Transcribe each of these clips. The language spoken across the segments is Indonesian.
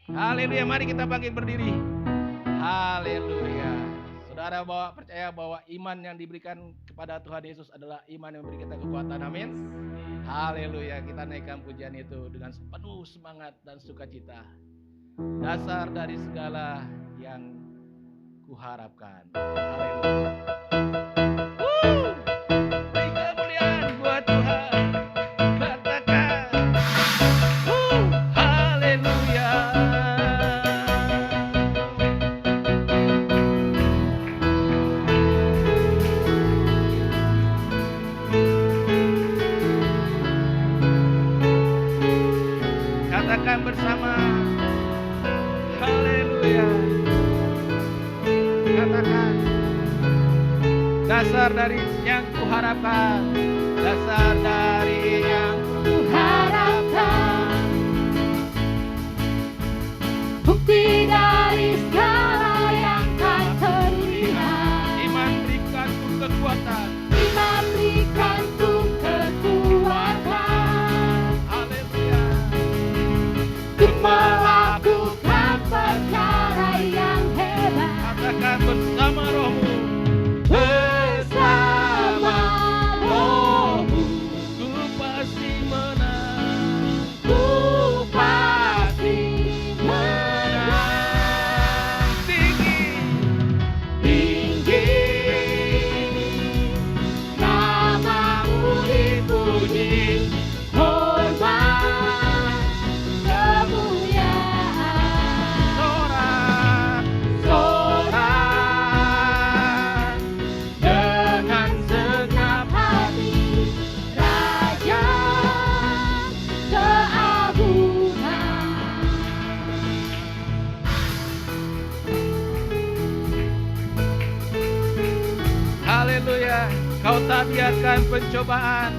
Haleluya, mari kita bangkit berdiri. Haleluya. Saudara percaya bahwa iman yang diberikan kepada Tuhan Yesus adalah iman yang memberi kita kekuatan. Amin. Haleluya. Kita naikkan pujian itu dengan penuh semangat dan sukacita. Dasar dari segala yang kuharapkan. Haleluya. Beri kemuliaan buat Tuhan. Katakan, haleluya. Katakan bersama, haleluya. Katakan, dasar dari yang kuharapkan, dasar dari yang Kuharapkan bukti dari segala yang tak terlihat. iman berikanku kekuatan. Iman berikanku kekuatan Haleluya. untuk melakukan perkara yang hebat. Katakan bersama rohmu, Bersama rohmu ku pasti menang. ku pasti menang. Tinggi, Tinggi namamu dipuji, hormat kemuliaan. sorak Dengan segenap hati, Raja keagungan. haleluya. Kau tak biarkan pencobaan,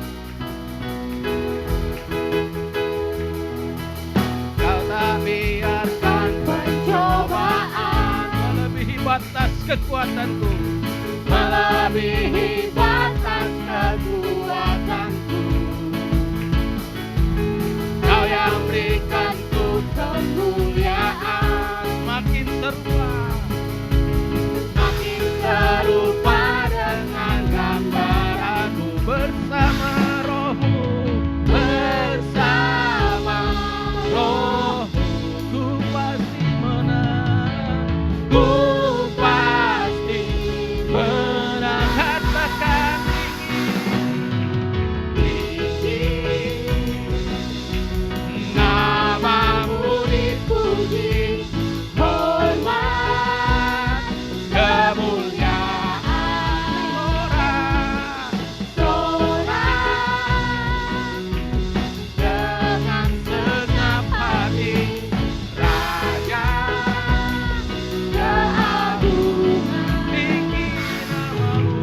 kau tak biarkan Pencobaan melebihi batas kekuatanku. melebihi batas kekuatanku. Kau yang berikanku kemuliaan, Makin serupa, makin serupa dengan gambaranmu. bersama rohmu, Bersama rohmu ku pasti menang. ku pasti Menang. Katakan tinggi. Namamu dipuji, hormat kemuliaan. Sorak dengan segenap hati, Raja keagungan. tinggi namamu.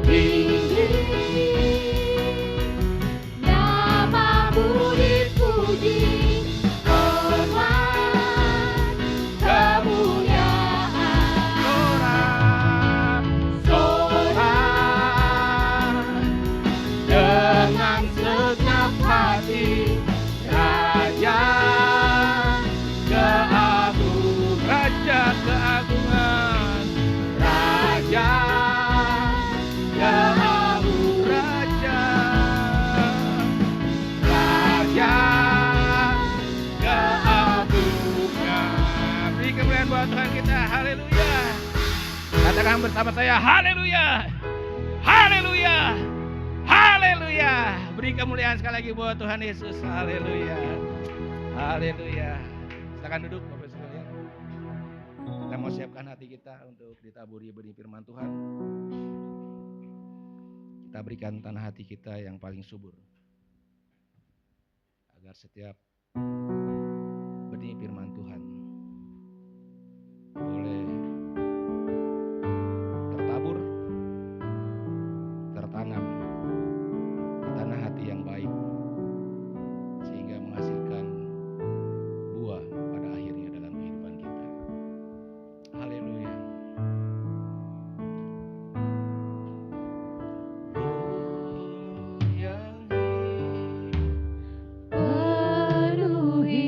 Tinggi namamu dipuji, hormat kemuliaan. Sorak Dengan segenap hati, Raja keagungan. Raja keagungan, Raja keagungan. Raja, Raja keagungan. beri kemuliaan buat Tuhan kita. Haleluya. Katakan bersama saya, haleluya, haleluya, haleluya. Beri kemuliaan sekali lagi buat Tuhan Yesus. Haleluya, haleluya. Silakan duduk Bapak sekalian. Kita mau siapkan hati kita untuk ditaburi benih firman Tuhan. Kita berikan tanah hati kita yang paling subur, agar setiap benih firman Tuhan boleh tertabur, tertanam di tanah hati yang baik, sehingga menghasilkan buah pada akhirnya dalam kehidupan kita. Haleluya. Yang Penuhi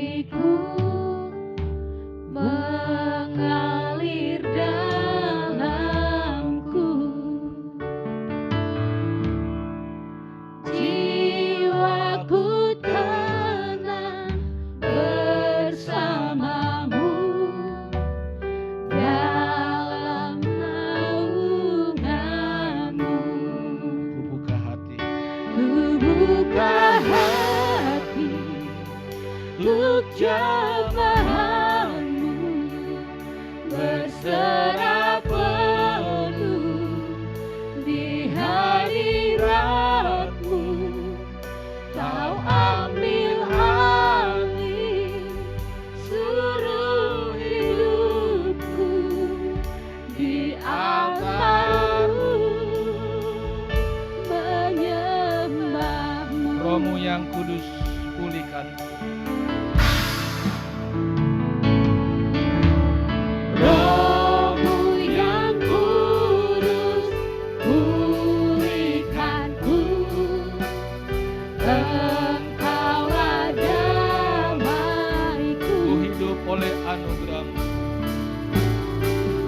oleh anugerah-Mu.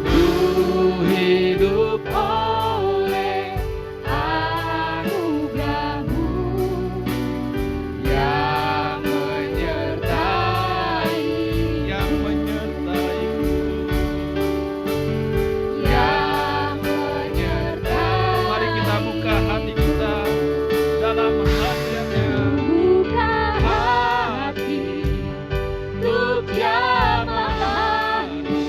Ku hidup oleh anugerah-Mu yang menyertai, yang menyertai-Ku. yang menyertai. Mari kita buka hati kita dalam hadirat-Nya. Buka hati untuk jamaah-Mu,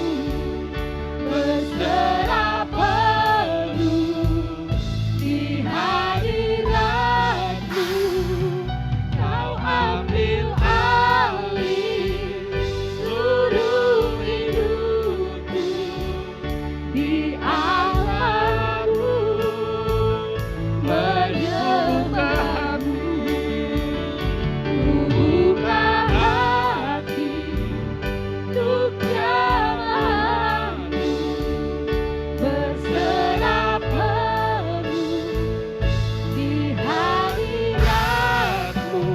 berserah penuh di hadirat-Mu. Kau ambil alih seluruh hidupku, di altar-Mu menyembah-Mu. Ku buka hati untuk jamaah-Mu, berserah penuh di hadirat-Mu.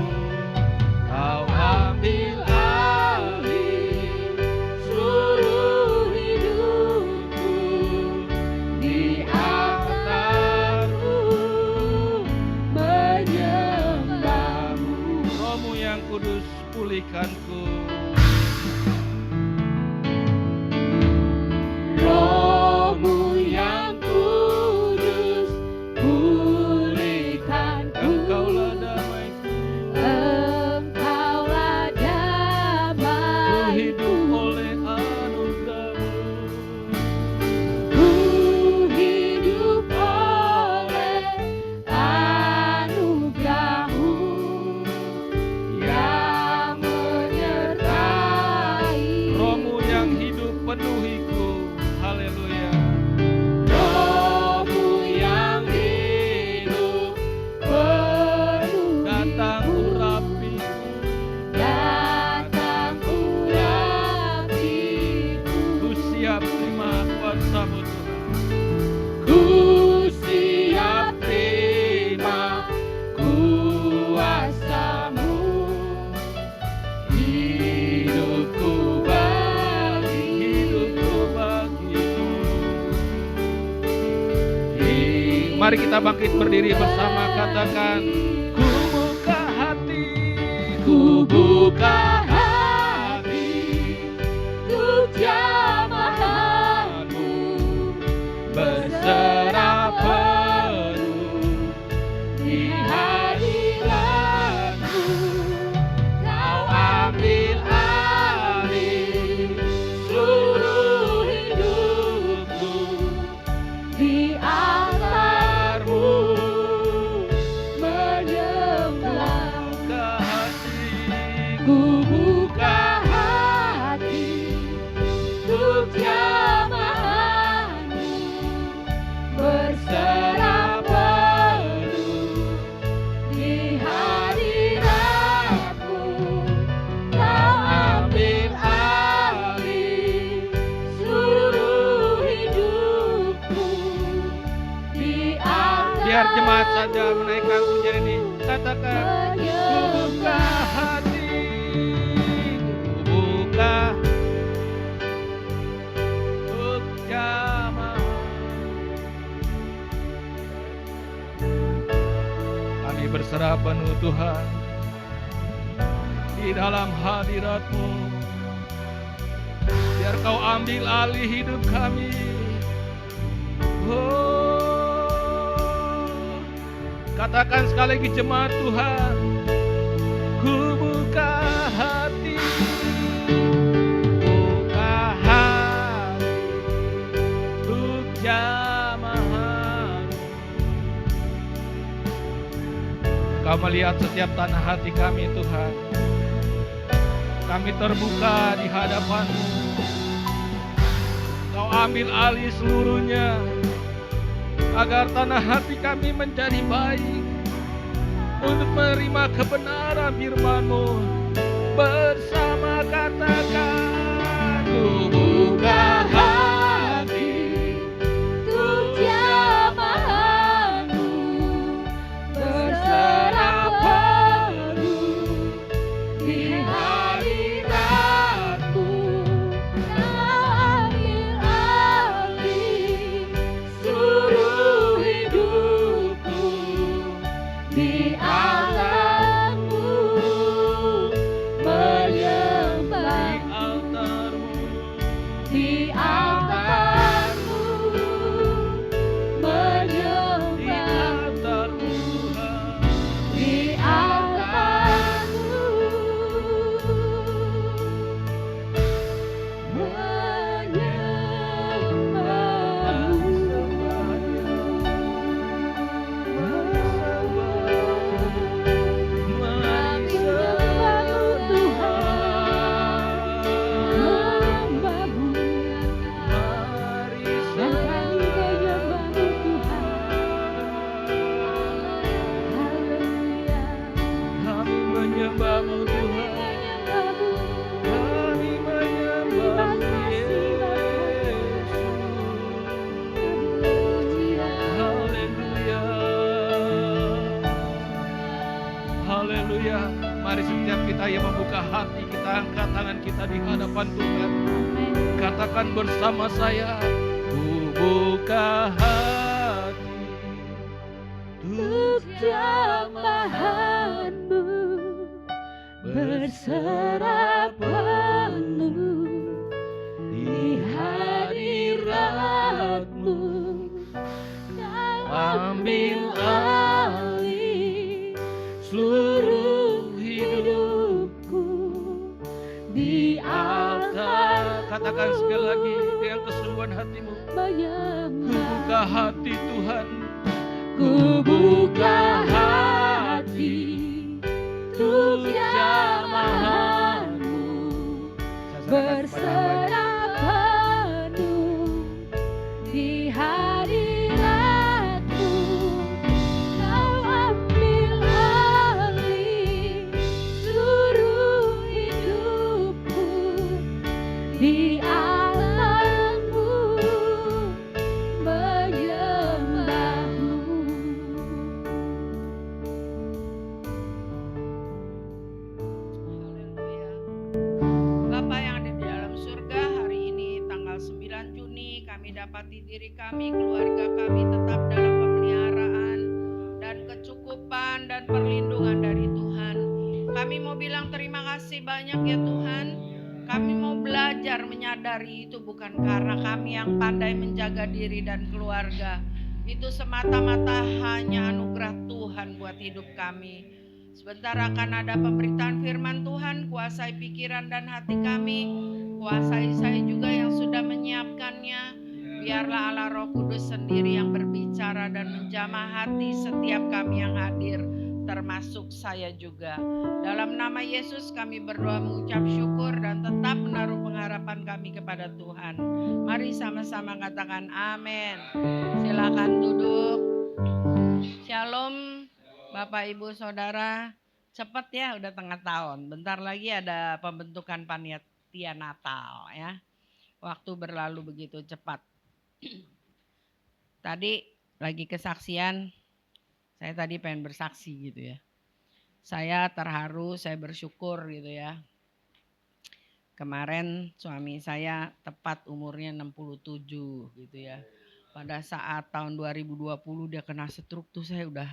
Kau ambil alih seluruh hidupku, di altar-Mu menyembah-Mu. Roh-Mu yang kudus pulihkanku. Roh-Mu yang kudus pulihkanku. Engkaulah damaiku. Engkaulah Ku hidup damaiku. oleh anugerah-Mu. Ku hidup oleh anugerah-Mu yang menyertai. Roh-Mu yang hidup penuhiku. Haleluya. Roh-Mu yang hidup penuh. Datang urapiku. Datang urapiku. Ku siap terima kuasa-Mu Tuhan. Ku siap terima kuasa-Mu. Hidupku bagimu. Mari kita bangkit berdiri bersama, katakan, ku buka hati. Ku buka hati untuk jamaah-Mu, berserah penuh di hadirat-Mu. Kau ambil alih seluruh hidupku, di altar-Mu menyembah. Buka hati. Ku buka hati untuk jamaah-Mu, berserah penuh di hadirat-Mu. Kau ambil alih seluruh hidupku, di altar-Mu. Biar jemaat saja menaikkan pujian ini. Katakan, ku buka hati. Ku buka untuk jamaah. Kami berserah penuh Tuhan di dalam hadirat-Mu. Biar Kau ambil alih hidup kami. Katakan sekali lagi jemaat Tuhan, ku buka hati, buka hati untuk jamaah. Kau melihat setiap tanah hati kami Tuhan. Kami terbuka di hadapan-Mu. Kau ambil alih seluruhnya, agar tanah hati kami menjadi baik untuk menerima kebenaran firman-Mu. Bersama katakan, ku buka hati untuk jamaah-Mu, berserah penuh di hadirat-Mu. di hadapan Tuhan. Amin. Katakan bersama saya, ku buka hati Untuk jamahanmu berserah penuh di hadiratmu. Kau ambil alih seluruh hidupku di altar. Katakan sekali lagi dengan keseluruhan hatimu, ku buka hati Tuhan. Ku buka hati untuk jamahanmu berserah penuh di hadiratmu. Kau ambil alih seluruh hidupku di altarmu menyembahmu. Haleluya. Bapa yang ada di dalam surga, hari ini tanggal 9 Juni kami dapati diri kami, keluarga kami tetap dalam pemeliharaan dan kecukupan dan perlindungan dari Tuhan. Kami mau bilang terima kasih banyak ya Tuhan. Kami mau belajar menyadari itu bukan karena kami yang pandai menjaga diri dan keluarga. Itu semata-mata hanya anugerah Tuhan buat hidup kami. Sebentar akan ada pemberitaan firman Tuhan, kuasai pikiran dan hati kami, kuasai saya juga yang sudah menyiapkannya. Biarlah Allah Roh Kudus sendiri yang berbicara dan menjamah hati setiap kami yang hadir, termasuk saya juga. Dalam nama Yesus kami berdoa mengucap syukur dan tetap menaruh pengharapan kami kepada Tuhan. Mari sama-sama katakan amin. Silakan duduk. Shalom Bapak Ibu Saudara. Cepat ya, udah tengah tahun. Bentar lagi ada pembentukan panitia Natal ya. Waktu berlalu begitu cepat. Tadi lagi kesaksian, saya tadi pengen bersaksi gitu ya. Saya terharu, saya bersyukur gitu ya. Kemarin suami saya tepat umurnya 67 gitu ya. Pada saat tahun 2020 dia kena stroke tuh saya udah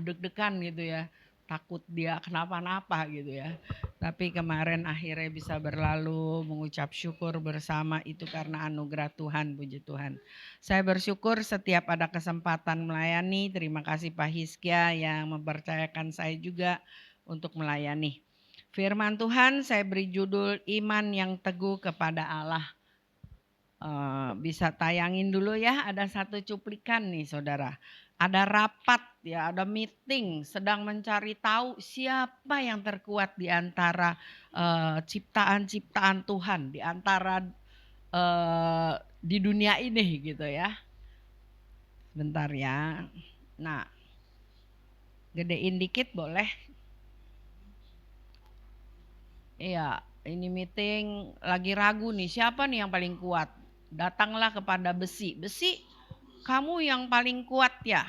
deg-degan gitu ya. Takut dia kenapa-napa gitu ya. Tapi kemarin akhirnya bisa berlalu, mengucap syukur bersama, itu karena anugerah Tuhan, puji Tuhan. Saya bersyukur setiap ada kesempatan melayani. Terima kasih Pak Hiskia yang mempercayakan saya juga untuk melayani. Firman Tuhan saya beri judul iman yang teguh kepada Allah. Bisa tayangin dulu ya, ada satu cuplikan nih saudara. Ada rapat ya, ada meeting, sedang mencari tahu siapa yang terkuat di antara ciptaan-ciptaan Tuhan, di antara di dunia ini gitu ya. Bentar ya. Nah, gedein dikit boleh. Iya, ini meeting lagi ragu nih, siapa nih yang paling kuat? Datanglah kepada besi. Besi, kamu yang paling kuat ya?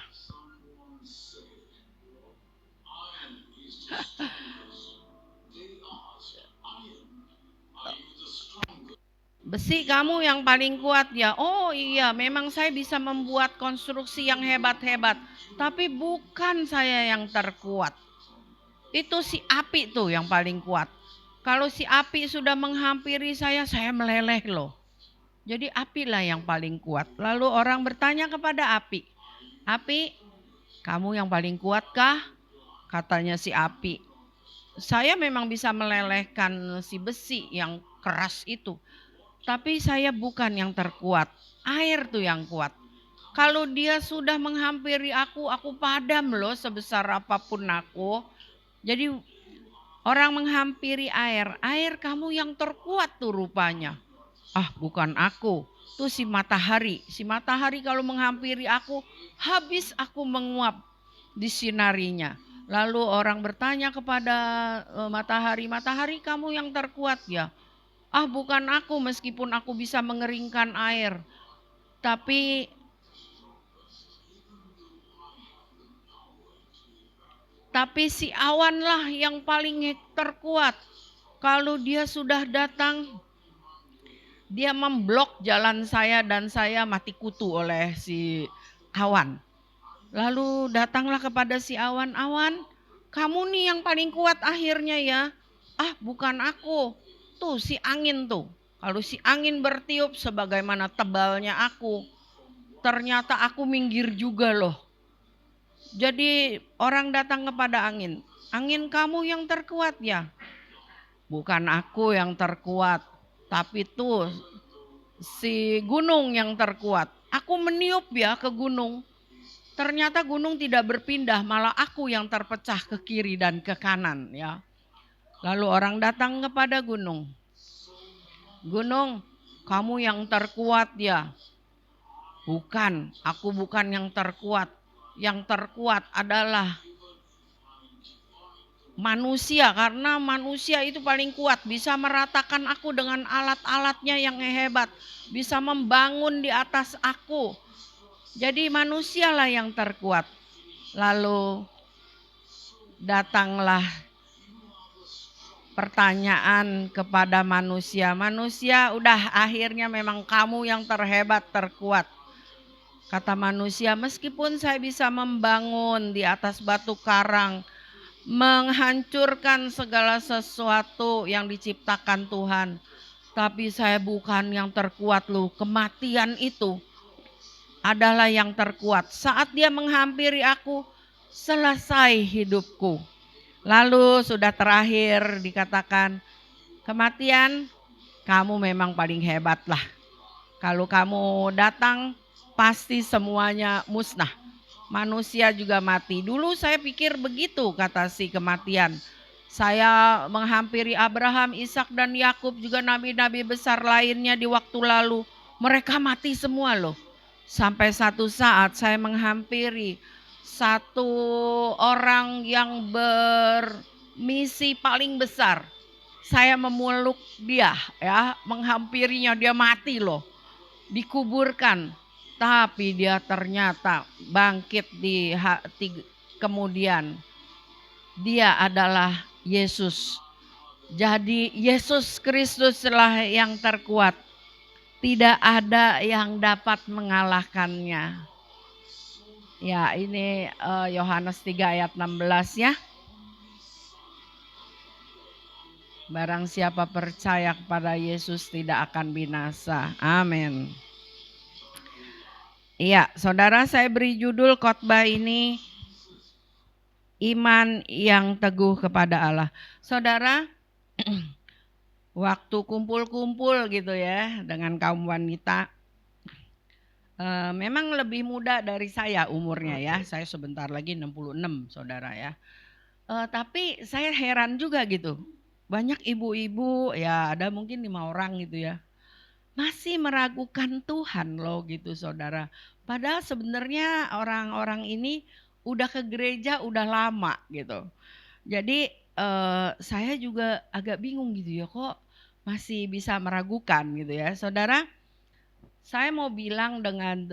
Besi, kamu yang paling kuat ya? Oh iya, memang saya bisa membuat konstruksi yang hebat-hebat. Tapi bukan saya yang terkuat. Itu si api tuh yang paling kuat. Kalau si api sudah menghampiri saya meleleh loh. Jadi apilah yang paling kuat. Lalu orang bertanya kepada api, api, kamu yang paling kuat kah? Katanya si api, saya memang bisa melelehkan si besi yang keras itu. Tapi saya bukan yang terkuat, air tuh yang kuat. Kalau dia sudah menghampiri aku padam loh sebesar apapun aku. Jadi orang menghampiri air kamu yang terkuat tuh rupanya. Ah bukan aku, tuh si matahari. Si matahari kalau menghampiri aku, habis aku menguap di sinarinya. Lalu orang bertanya kepada matahari, matahari kamu yang terkuat ya? Ah bukan aku, meskipun aku bisa mengeringkan air. Tapi si awanlah yang paling terkuat. Kalau dia sudah datang, dia memblok jalan saya dan saya mati kutu oleh si awan. Lalu datanglah kepada si awan, "Awan, kamu nih yang paling kuat akhirnya ya." "Ah, bukan aku. Tuh si angin tuh." Kalau si angin bertiup sebagaimana tebalnya aku, ternyata aku minggir juga loh. Jadi orang datang kepada angin, "Angin, kamu yang terkuat ya?" "Bukan aku yang terkuat, tapi tuh si gunung yang terkuat." Aku meniup ya ke gunung. Ternyata gunung tidak berpindah, malah aku yang terpecah ke kiri dan ke kanan ya. Lalu orang datang kepada gunung. "Gunung, kamu yang terkuat ya?" "Bukan, aku bukan yang terkuat. Yang terkuat adalah manusia, karena manusia itu paling kuat, bisa meratakan aku dengan alat-alatnya yang hebat, bisa membangun di atas aku. Jadi manusialah yang terkuat." Lalu datanglah pertanyaan kepada manusia. "Manusia, udah akhirnya memang kamu yang terhebat, terkuat." Kata manusia, "Meskipun saya bisa membangun di atas batu karang, menghancurkan segala sesuatu yang diciptakan Tuhan, tapi saya bukan yang terkuat loh. Kematian itu adalah yang terkuat. Saat dia menghampiri aku, selesai hidupku." Lalu sudah terakhir dikatakan, "Kematian, kamu memang paling hebat lah. Kalau kamu datang, pasti semuanya musnah. Manusia juga mati." Dulu saya pikir begitu, kata si kematian. Saya menghampiri Abraham, Ishak dan Yakub, juga nabi-nabi besar lainnya di waktu lalu. Mereka mati semua loh. Sampai satu saat saya menghampiri satu orang yang bermisi paling besar. Saya memeluk dia ya, menghampirinya, dia mati loh. Dikuburkan, tapi dia ternyata bangkit kemudian. Dia adalah Yesus. Jadi Yesus Kristuslah yang terkuat. Tidak ada yang dapat mengalahkannya. Ya, ini Yohanes 3 ayat 16 ya. Barang siapa percaya kepada Yesus tidak akan binasa. Amin. Iya, saudara, saya beri judul khotbah ini, iman yang teguh kepada Allah. Saudara, waktu kumpul-kumpul gitu ya dengan kaum wanita, memang lebih muda dari saya umurnya ya. Saya sebentar lagi 66, saudara ya. Tapi saya heran juga gitu. Banyak ibu-ibu, ya ada mungkin 5 orang gitu ya, masih meragukan Tuhan loh gitu saudara. Padahal sebenarnya orang-orang ini udah ke gereja udah lama gitu. Jadi saya juga agak bingung gitu ya, kok masih bisa meragukan gitu ya. Saudara, saya mau bilang dengan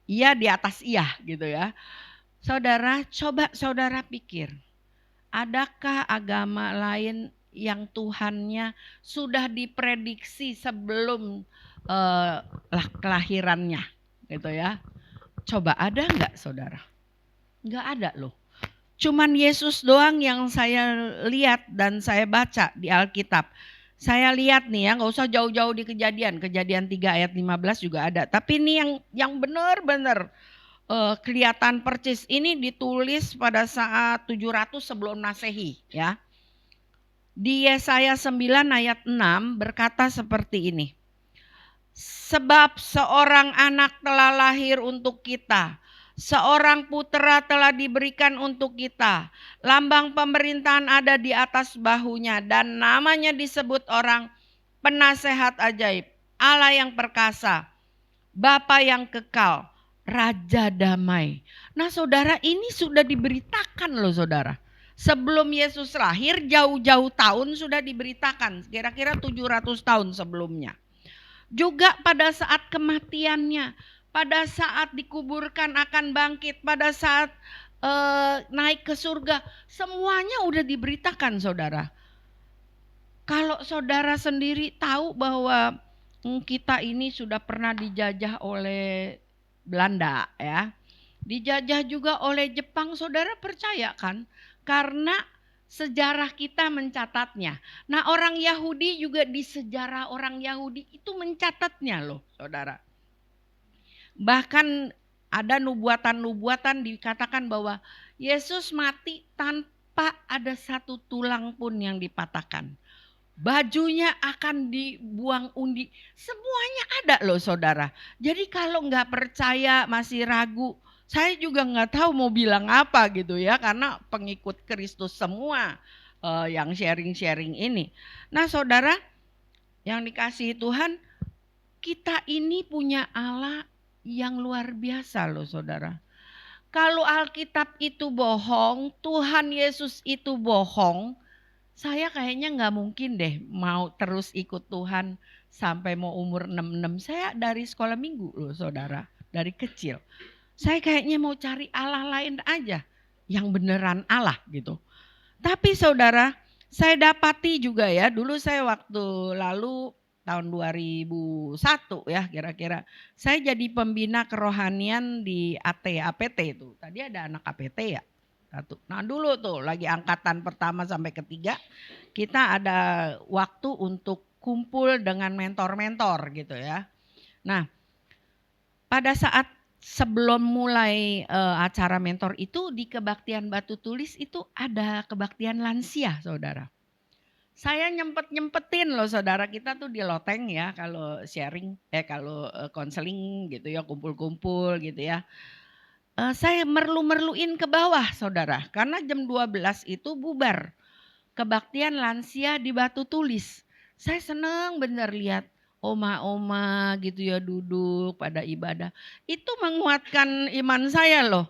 iya di atas iya gitu ya. Saudara, coba saudara pikir, adakah agama lain yang Tuhannya sudah diprediksi sebelum kelahirannya gitu ya? Coba ada enggak saudara? Enggak ada loh. Cuman Yesus doang yang saya lihat dan saya baca di Alkitab. Saya lihat nih ya, nggak usah jauh-jauh di Kejadian 3 ayat 15 juga ada. Tapi ini yang benar-benar kelihatan percis, ini ditulis pada saat 700 sebelum Masehi ya. Di Yesaya 9 ayat 6 berkata seperti ini. "Sebab seorang anak telah lahir untuk kita, seorang putera telah diberikan untuk kita. Lambang pemerintahan ada di atas bahunya dan namanya disebut orang Penasehat Ajaib, Allah yang perkasa, Bapa yang kekal, Raja Damai." Nah saudara, ini sudah diberitakan loh saudara. Sebelum Yesus lahir jauh-jauh tahun sudah diberitakan, kira-kira 700 tahun sebelumnya. Juga pada saat kematiannya, pada saat dikuburkan akan bangkit, pada saat naik ke surga, semuanya udah diberitakan saudara. Kalau saudara sendiri tahu bahwa kita ini sudah pernah dijajah oleh Belanda ya. Dijajah juga oleh Jepang, saudara percaya kan? Karena sejarah kita mencatatnya. Nah, orang Yahudi juga di sejarah orang Yahudi itu mencatatnya loh, saudara. Bahkan ada nubuatan-nubuatan dikatakan bahwa Yesus mati tanpa ada satu tulang pun yang dipatahkan. Bajunya akan dibuang undi. Semuanya ada loh saudara. Jadi kalau nggak percaya, masih ragu, saya juga nggak tahu mau bilang apa gitu ya. Karena pengikut Kristus semua yang sharing-sharing ini. Nah saudara yang dikasihi Tuhan, kita ini punya Allah yang luar biasa loh saudara. Kalau Alkitab itu bohong, Tuhan Yesus itu bohong, saya kayaknya nggak mungkin deh mau terus ikut Tuhan sampai mau umur 66. Saya dari sekolah minggu loh saudara, dari kecil. Saya kayaknya mau cari Allah lain aja, yang beneran Allah gitu. Tapi saudara, saya dapati juga ya, dulu saya waktu lalu tahun 2001 ya kira-kira, saya jadi pembina kerohanian di APT itu. Tadi ada anak APT ya. Satu. Nah dulu tuh lagi angkatan pertama sampai ketiga kita ada waktu untuk kumpul dengan mentor-mentor gitu ya. Nah pada saat sebelum mulai acara mentor itu di kebaktian Batu Tulis itu ada kebaktian lansia saudara. Saya nyempetin loh saudara, kita tuh di loteng ya kalau sharing, kalau konseling gitu ya, kumpul-kumpul gitu ya. Saya merlu-merluin ke bawah saudara, karena jam 12 itu bubar kebaktian lansia di Batu Tulis. Saya senang bener lihat oma-oma gitu ya duduk pada ibadah. Itu menguatkan iman saya loh.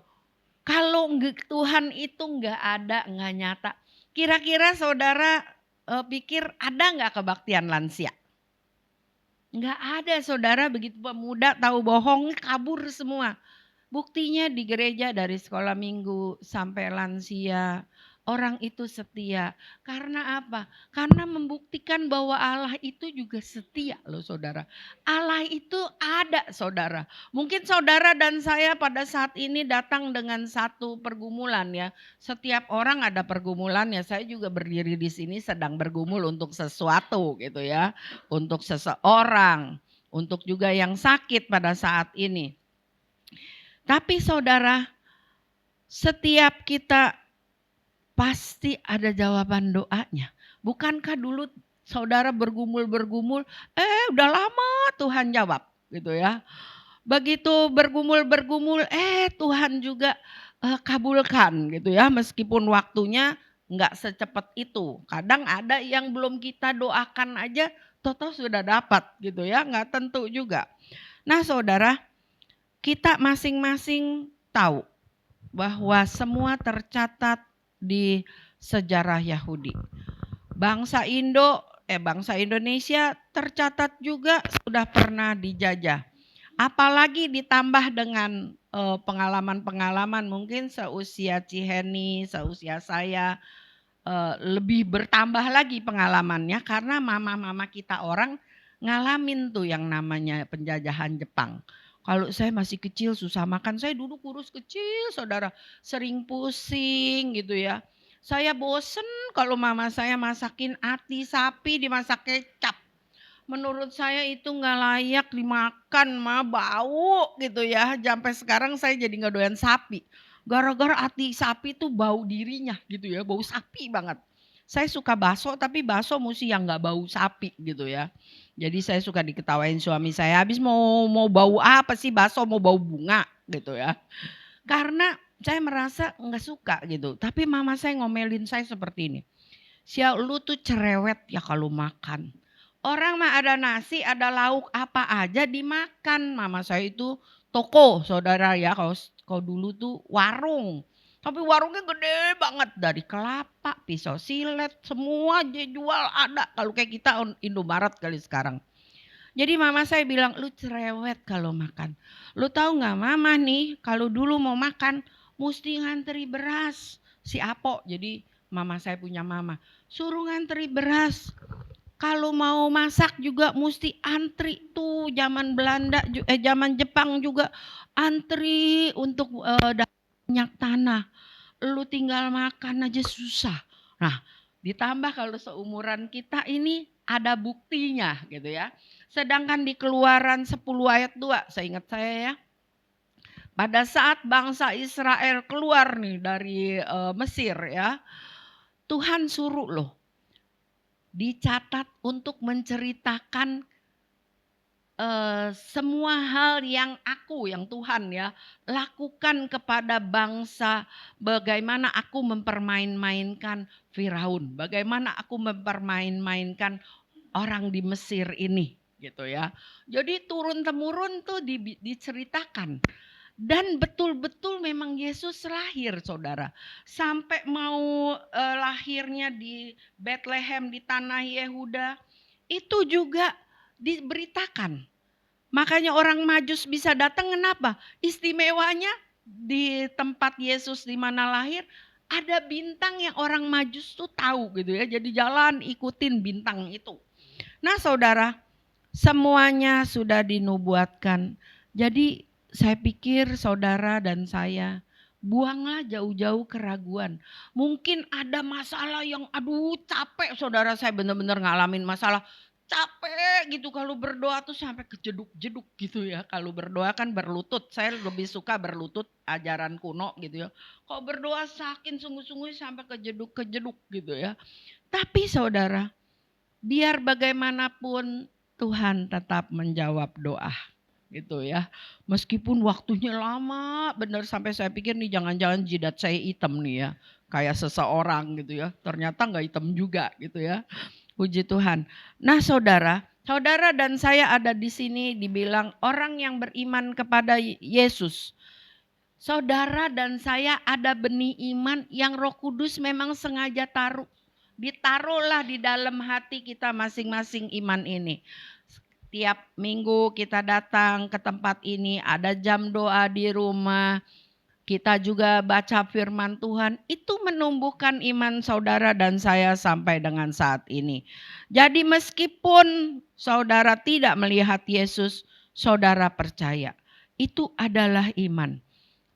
Kalau Tuhan itu nggak ada, nggak nyata. Kira-kira saudara pikir ada nggak kebaktian lansia? Nggak ada saudara, begitu pemuda tahu bohong kabur semua. Buktinya di gereja dari sekolah minggu sampai lansia, orang itu setia. Karena apa? Karena membuktikan bahwa Allah itu juga setia loh saudara. Allah itu ada saudara. Mungkin saudara dan saya pada saat ini datang dengan satu pergumulan ya. Setiap orang ada pergumulannya. Saya juga berdiri di sini sedang bergumul untuk sesuatu gitu ya. Untuk seseorang, untuk juga yang sakit pada saat ini. Tapi saudara, setiap kita pasti ada jawaban doanya. Bukankah dulu saudara bergumul, udah lama Tuhan jawab gitu ya. Begitu bergumul, Tuhan juga kabulkan gitu ya. Meskipun waktunya nggak secepat itu. Kadang ada yang belum kita doakan aja, total sudah dapat gitu ya. Nggak tentu juga. Nah saudara, kita masing-masing tahu bahwa semua tercatat di sejarah Yahudi. Bangsa Indonesia tercatat juga sudah pernah dijajah. Apalagi ditambah dengan pengalaman-pengalaman mungkin seusia Ciheni, seusia saya lebih bertambah lagi pengalamannya karena mama-mama kita orang ngalamin tuh yang namanya penjajahan Jepang. Kalau saya masih kecil susah makan, saya dulu kurus kecil saudara, sering pusing gitu ya. Saya bosen kalau mama saya masakin ati sapi dimasak kecap. Menurut saya itu nggak layak dimakan, bau gitu ya. Sampai sekarang saya jadi nggak doyan sapi. Gara-gara ati sapi tuh bau dirinya gitu ya, bau sapi banget. Saya suka bakso tapi bakso mesti yang nggak bau sapi gitu ya. Jadi saya suka diketawain suami saya, habis mau bau apa sih bakso, mau bau bunga gitu ya. Karena saya merasa nggak suka gitu. Tapi mama saya ngomelin saya seperti ini. Sia lu tuh cerewet ya kalau makan. Orang mah ada nasi, ada lauk apa aja dimakan. Mama saya itu toko saudara ya, kalau dulu tuh warung. Tapi warungnya gede banget, dari kelapa, pisau silet, semua dijual ada. Kalau kayak kita Indomaret kali sekarang. Jadi mama saya bilang, lu cerewet kalau makan. Lu tahu nggak mama nih, kalau dulu mau makan mesti ngantri beras. Si Apo, jadi mama saya punya mama, suruh ngantri beras. Kalau mau masak juga mesti antri tuh, zaman zaman Jepang juga antri untuk dapat minyak tanah. Lu tinggal makan aja susah. Nah, ditambah kalau seumuran kita ini ada buktinya gitu ya. Sedangkan di Keluaran 10 ayat 2, seingat saya ya. Pada saat bangsa Israel keluar nih dari Mesir ya, Tuhan suruh loh dicatat untuk menceritakan semua hal yang yang Tuhan ya lakukan kepada bangsa, bagaimana aku mempermain-mainkan Firaun, bagaimana aku mempermain-mainkan orang di Mesir ini gitu ya. Jadi turun temurun tuh diceritakan. Dan betul-betul memang Yesus lahir, saudara. Sampai mau lahirnya di Bethlehem di tanah Yehuda, itu juga diberitakan. Makanya orang Majus bisa datang, kenapa? Istimewanya di tempat Yesus di mana lahir, ada bintang yang orang Majus tuh tahu gitu ya. Jadi jalan ikutin bintang itu. Nah saudara, semuanya sudah dinubuatkan. Jadi saya pikir saudara dan saya buanglah jauh-jauh keraguan. Mungkin ada masalah yang aduh capek, saudara, saya benar-benar ngalamin masalah. Capek gitu kalau berdoa tuh sampai kejeduk-jeduk gitu ya. Kalau berdoa kan berlutut, saya lebih suka berlutut, ajaran kuno gitu ya. Kalau berdoa saking sungguh-sungguh sampai kejeduk-kejeduk gitu ya. Tapi saudara, biar bagaimanapun Tuhan tetap menjawab doa gitu ya. Meskipun waktunya lama benar sampai saya pikir nih jangan-jangan jidat saya hitam nih ya. Kayak seseorang gitu ya. Ternyata enggak hitam juga gitu ya. Puji Tuhan. Nah saudara dan saya ada di sini dibilang orang yang beriman kepada Yesus. Saudara dan saya ada benih iman yang Roh Kudus memang sengaja taruh. Ditaruhlah di dalam hati kita masing-masing iman ini. Tiap minggu kita datang ke tempat ini, ada jam doa di rumah. Kita juga baca firman Tuhan, itu menumbuhkan iman saudara dan saya sampai dengan saat ini. Jadi meskipun saudara tidak melihat Yesus, saudara percaya. Itu adalah iman.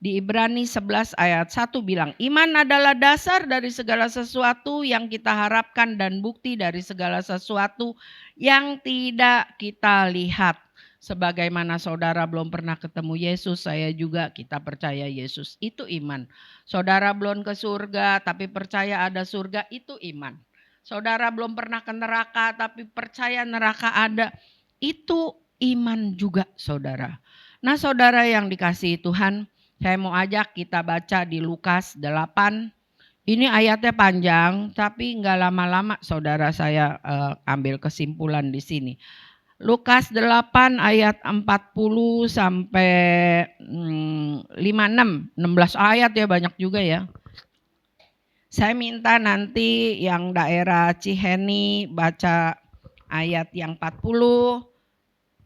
Di Ibrani 11 ayat 1 bilang, iman adalah dasar dari segala sesuatu yang kita harapkan dan bukti dari segala sesuatu yang tidak kita lihat. Sebagaimana saudara belum pernah ketemu Yesus, saya juga kita percaya Yesus. Itu iman. Saudara belum ke surga tapi percaya ada surga, itu iman. Saudara belum pernah ke neraka tapi percaya neraka ada, itu iman juga saudara. Nah saudara yang dikasihi Tuhan, saya mau ajak kita baca di Lukas 8. Ini ayatnya panjang tapi enggak lama-lama saudara, saya ambil kesimpulan di sini. Lukas 8 ayat 40 sampai 56. 16 ayat ya, banyak juga ya. Saya minta nanti yang daerah Ciheni baca ayat yang 40.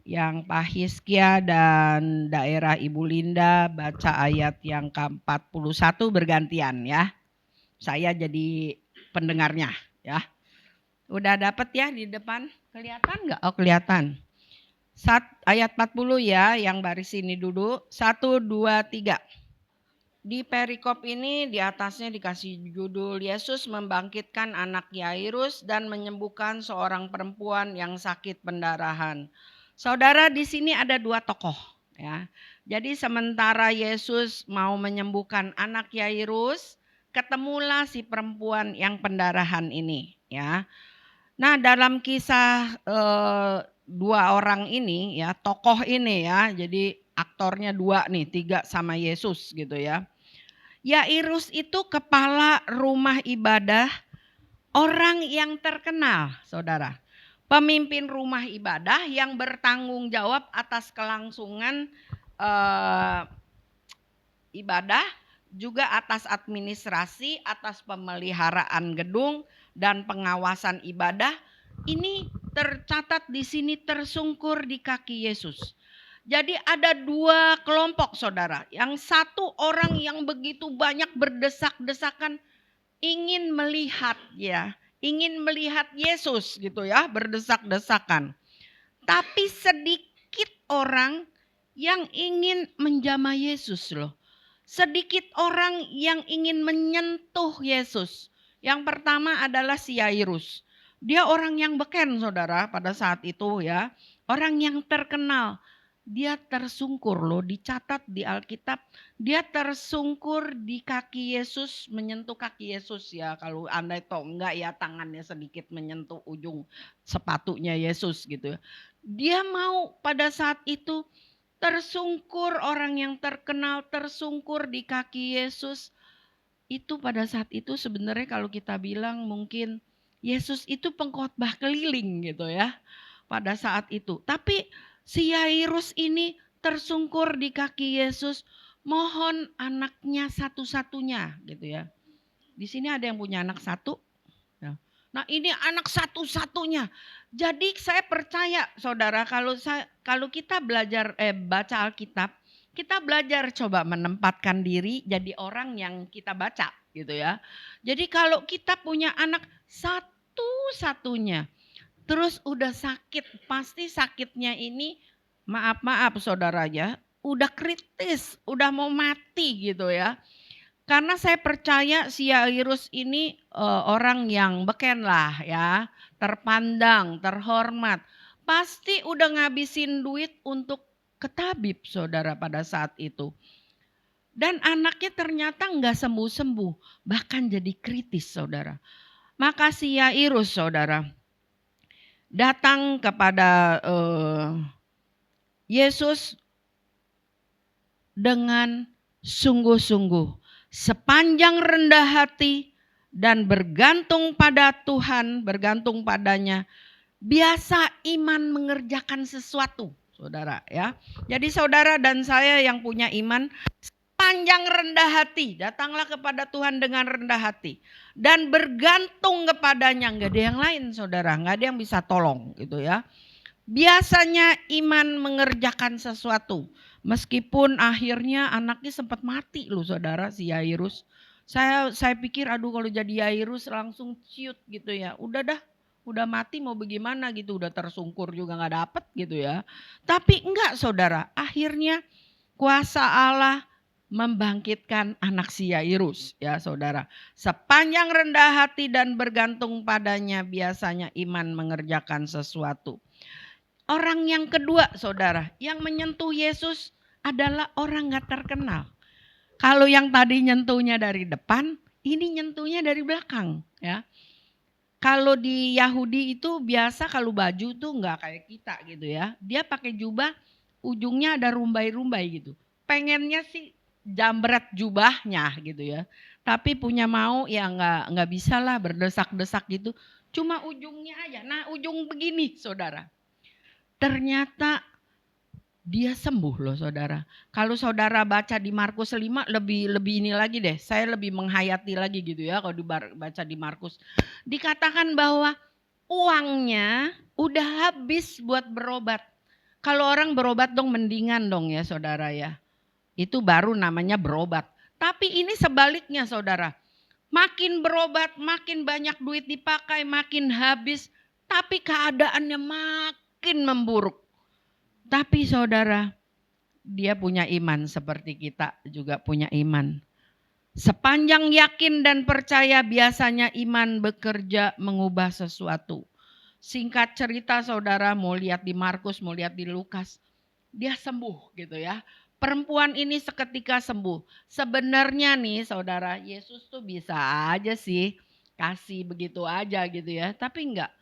Yang Pak Hiskia dan daerah Ibu Linda baca ayat yang ke-41 bergantian ya. Saya jadi pendengarnya ya. Udah dapat ya di depan? Kelihatan enggak? Oh kelihatan. Ayat 40 ya, yang baris ini dulu. 1, 2, 3. Di perikop ini di atasnya dikasih judul Yesus membangkitkan anak Yairus dan menyembuhkan seorang perempuan yang sakit pendarahan. Saudara, di sini ada 2 tokoh ya. Jadi sementara Yesus mau menyembuhkan anak Yairus, ketemulah si perempuan yang pendarahan ini ya. Nah, dalam kisah 2 orang ini ya, tokoh ini ya. Jadi aktornya 2 nih, 3 sama Yesus gitu ya. Yairus itu kepala rumah ibadah, orang yang terkenal, saudara. Pemimpin rumah ibadah yang bertanggung jawab atas kelangsungan ibadah, juga atas administrasi, atas pemeliharaan gedung dan pengawasan ibadah. Ini tercatat di sini tersungkur di kaki Yesus. Jadi ada 2 kelompok saudara. Yang satu orang yang begitu banyak berdesak-desakan ingin melihat ya, ingin melihat Yesus gitu ya, berdesak-desakan. Tapi sedikit orang yang ingin menjamah Yesus loh. Sedikit orang yang ingin menyentuh Yesus. Yang pertama adalah si Yairus. Dia orang yang beken saudara pada saat itu ya. Orang yang terkenal. Dia tersungkur loh, dicatat di Alkitab. Dia tersungkur di kaki Yesus, menyentuh kaki Yesus ya. Kalau Anda tahu enggak ya, tangannya sedikit menyentuh ujung sepatunya Yesus gitu ya. Dia mau pada saat itu tersungkur, orang yang terkenal tersungkur di kaki Yesus. Itu pada saat itu sebenarnya kalau kita bilang mungkin Yesus itu pengkhotbah keliling gitu ya. Pada saat itu. Tapi si Yairus ini tersungkur di kaki Yesus, mohon anaknya satu-satunya gitu ya. Di sini ada yang punya anak satu? Ya. Nah, ini anak satu-satunya. Jadi saya percaya saudara, kalau kita belajar baca Alkitab, kita belajar coba menempatkan diri jadi orang yang kita baca gitu ya. Jadi kalau kita punya anak satu-satunya, terus udah sakit, pasti sakitnya ini maaf saudara ya, udah kritis, udah mau mati gitu ya. Karena saya percaya si Yairus ini orang yang beken lah ya, terpandang, terhormat. Pasti udah ngabisin duit untuk ke tabib saudara pada saat itu. Dan anaknya ternyata nggak sembuh-sembuh, bahkan jadi kritis saudara. Maka si Yairus saudara datang kepada Yesus dengan sungguh-sungguh, sepanjang rendah hati dan bergantung pada Tuhan, bergantung padanya. Biasa iman mengerjakan sesuatu, saudara ya. Jadi saudara dan saya yang punya iman, panjang rendah hati, datanglah kepada Tuhan dengan rendah hati dan bergantung kepadanya. Nggak ada yang lain saudara, nggak ada yang bisa tolong gitu ya. Biasanya iman mengerjakan sesuatu. Meskipun akhirnya anaknya sempat mati loh saudara, si Yairus. Saya pikir aduh kalau jadi Yairus langsung ciut gitu ya. Udah dah, udah mati mau bagaimana gitu. Udah tersungkur juga gak dapet gitu ya. Tapi enggak saudara, akhirnya kuasa Allah membangkitkan anak si Yairus ya saudara. Sepanjang rendah hati dan bergantung padanya, biasanya iman mengerjakan sesuatu. Orang yang kedua saudara, yang menyentuh Yesus adalah orang gak terkenal. Kalau yang tadi nyentuhnya dari depan, ini nyentuhnya dari belakang ya. Kalau di Yahudi itu biasa kalau baju tuh gak kayak kita gitu ya. Dia pakai jubah, ujungnya ada rumbai-rumbai gitu. Pengennya sih jambret jubahnya gitu ya. Tapi punya mau ya nggak bisa lah, berdesak-desak gitu. Cuma ujungnya aja. Nah ujung begini saudara. Ternyata dia sembuh loh saudara. Kalau saudara baca di Markus 5 lebih ini lagi deh. Saya lebih menghayati lagi gitu ya kalau dibaca di Markus. Dikatakan bahwa uangnya udah habis buat berobat. Kalau orang berobat dong mendingan dong ya saudara ya. Itu baru namanya berobat. Tapi ini sebaliknya saudara. Makin berobat, makin banyak duit dipakai, makin habis. Tapi keadaannya makin memburuk. Tapi saudara, dia punya iman seperti kita juga punya iman. Sepanjang yakin dan percaya, biasanya iman bekerja mengubah sesuatu. Singkat cerita saudara, mau lihat di Markus, mau lihat di Lukas, dia sembuh gitu ya. Perempuan ini seketika sembuh. Sebenarnya nih saudara, Yesus tuh bisa aja sih kasih begitu aja gitu ya. Tapi enggak.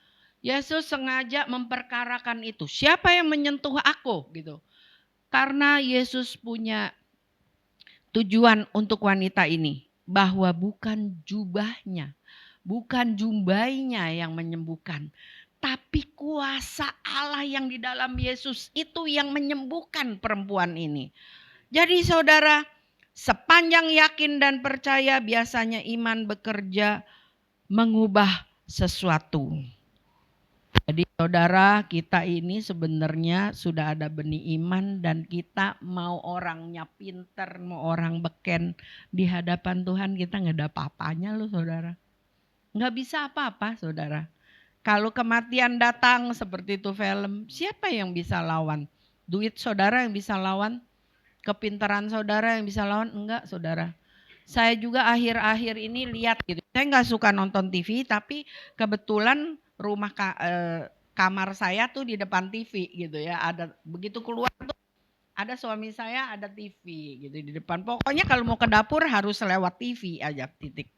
Yesus sengaja memperkarakan itu. Siapa yang menyentuh aku gitu. Karena Yesus punya tujuan untuk wanita ini. Bahwa bukan jubahnya, bukan jumbainya yang menyembuhkan. Tapi kuasa Allah yang di dalam Yesus itu yang menyembuhkan perempuan ini. Jadi saudara, sepanjang yakin dan percaya, biasanya iman bekerja mengubah sesuatu. Jadi saudara, kita ini sebenarnya sudah ada benih iman dan kita mau orangnya pinter, mau orang beken di hadapan Tuhan, kita nggak ada apa-apanya loh saudara. Nggak bisa apa-apa saudara. Kalau kematian datang seperti itu film, siapa yang bisa lawan? Duit saudara yang bisa lawan? Kepintaran saudara yang bisa lawan? Enggak saudara. Saya juga akhir-akhir ini lihat gitu. Saya nggak suka nonton TV, tapi kebetulan kamar saya tuh di depan TV gitu ya. Ada begitu keluar tuh ada suami saya ada TV gitu di depan. Pokoknya kalau mau ke dapur harus lewat TV aja titik.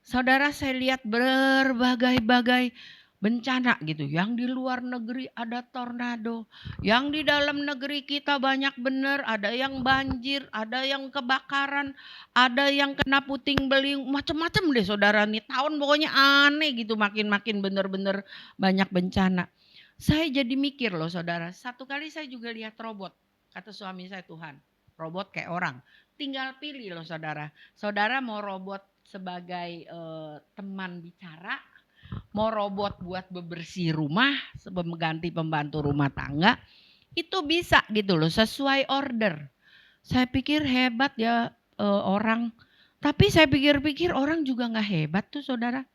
Saudara saya lihat berbagai-bagai bencana gitu. Yang di luar negeri ada tornado. Yang di dalam negeri kita banyak bener. Ada yang banjir, ada yang kebakaran, ada yang kena puting beliung. Macam-macam deh saudara nih. Tahun pokoknya aneh gitu. Makin-makin bener-bener banyak bencana. Saya jadi mikir loh saudara. Satu kali saya juga lihat robot. Kata suami saya, Tuhan robot kayak orang. Tinggal pilih loh saudara. Saudara mau robot sebagai teman bicara, mau robot buat bebersih rumah, mengganti pembantu rumah tangga, itu bisa gitu loh, sesuai order. Saya pikir hebat ya orang, tapi saya pikir-pikir orang juga nggak hebat tuh saudara.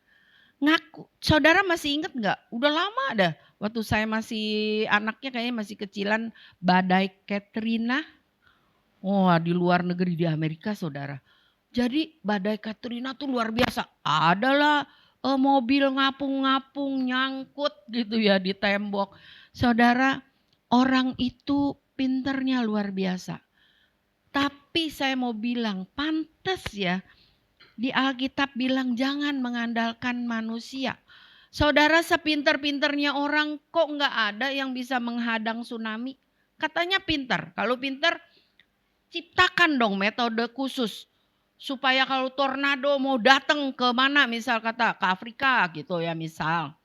Ngaku, saudara masih inget nggak? Udah lama dah, waktu saya masih anaknya kayaknya masih kecilan, badai Katrina. Wah di luar negeri di Amerika saudara. Jadi badai Katrina tuh luar biasa. Adalah mobil ngapung-ngapung nyangkut gitu ya di tembok. Saudara, orang itu pinternya luar biasa. Tapi saya mau bilang pantas ya di Alkitab bilang jangan mengandalkan manusia. Saudara sepinter-pinternya orang kok nggak ada yang bisa menghadang tsunami. Katanya pinter. Kalau pinter ciptakan dong metode khusus. Supaya kalau tornado mau datang ke mana misal kata ke Afrika gitu ya misal.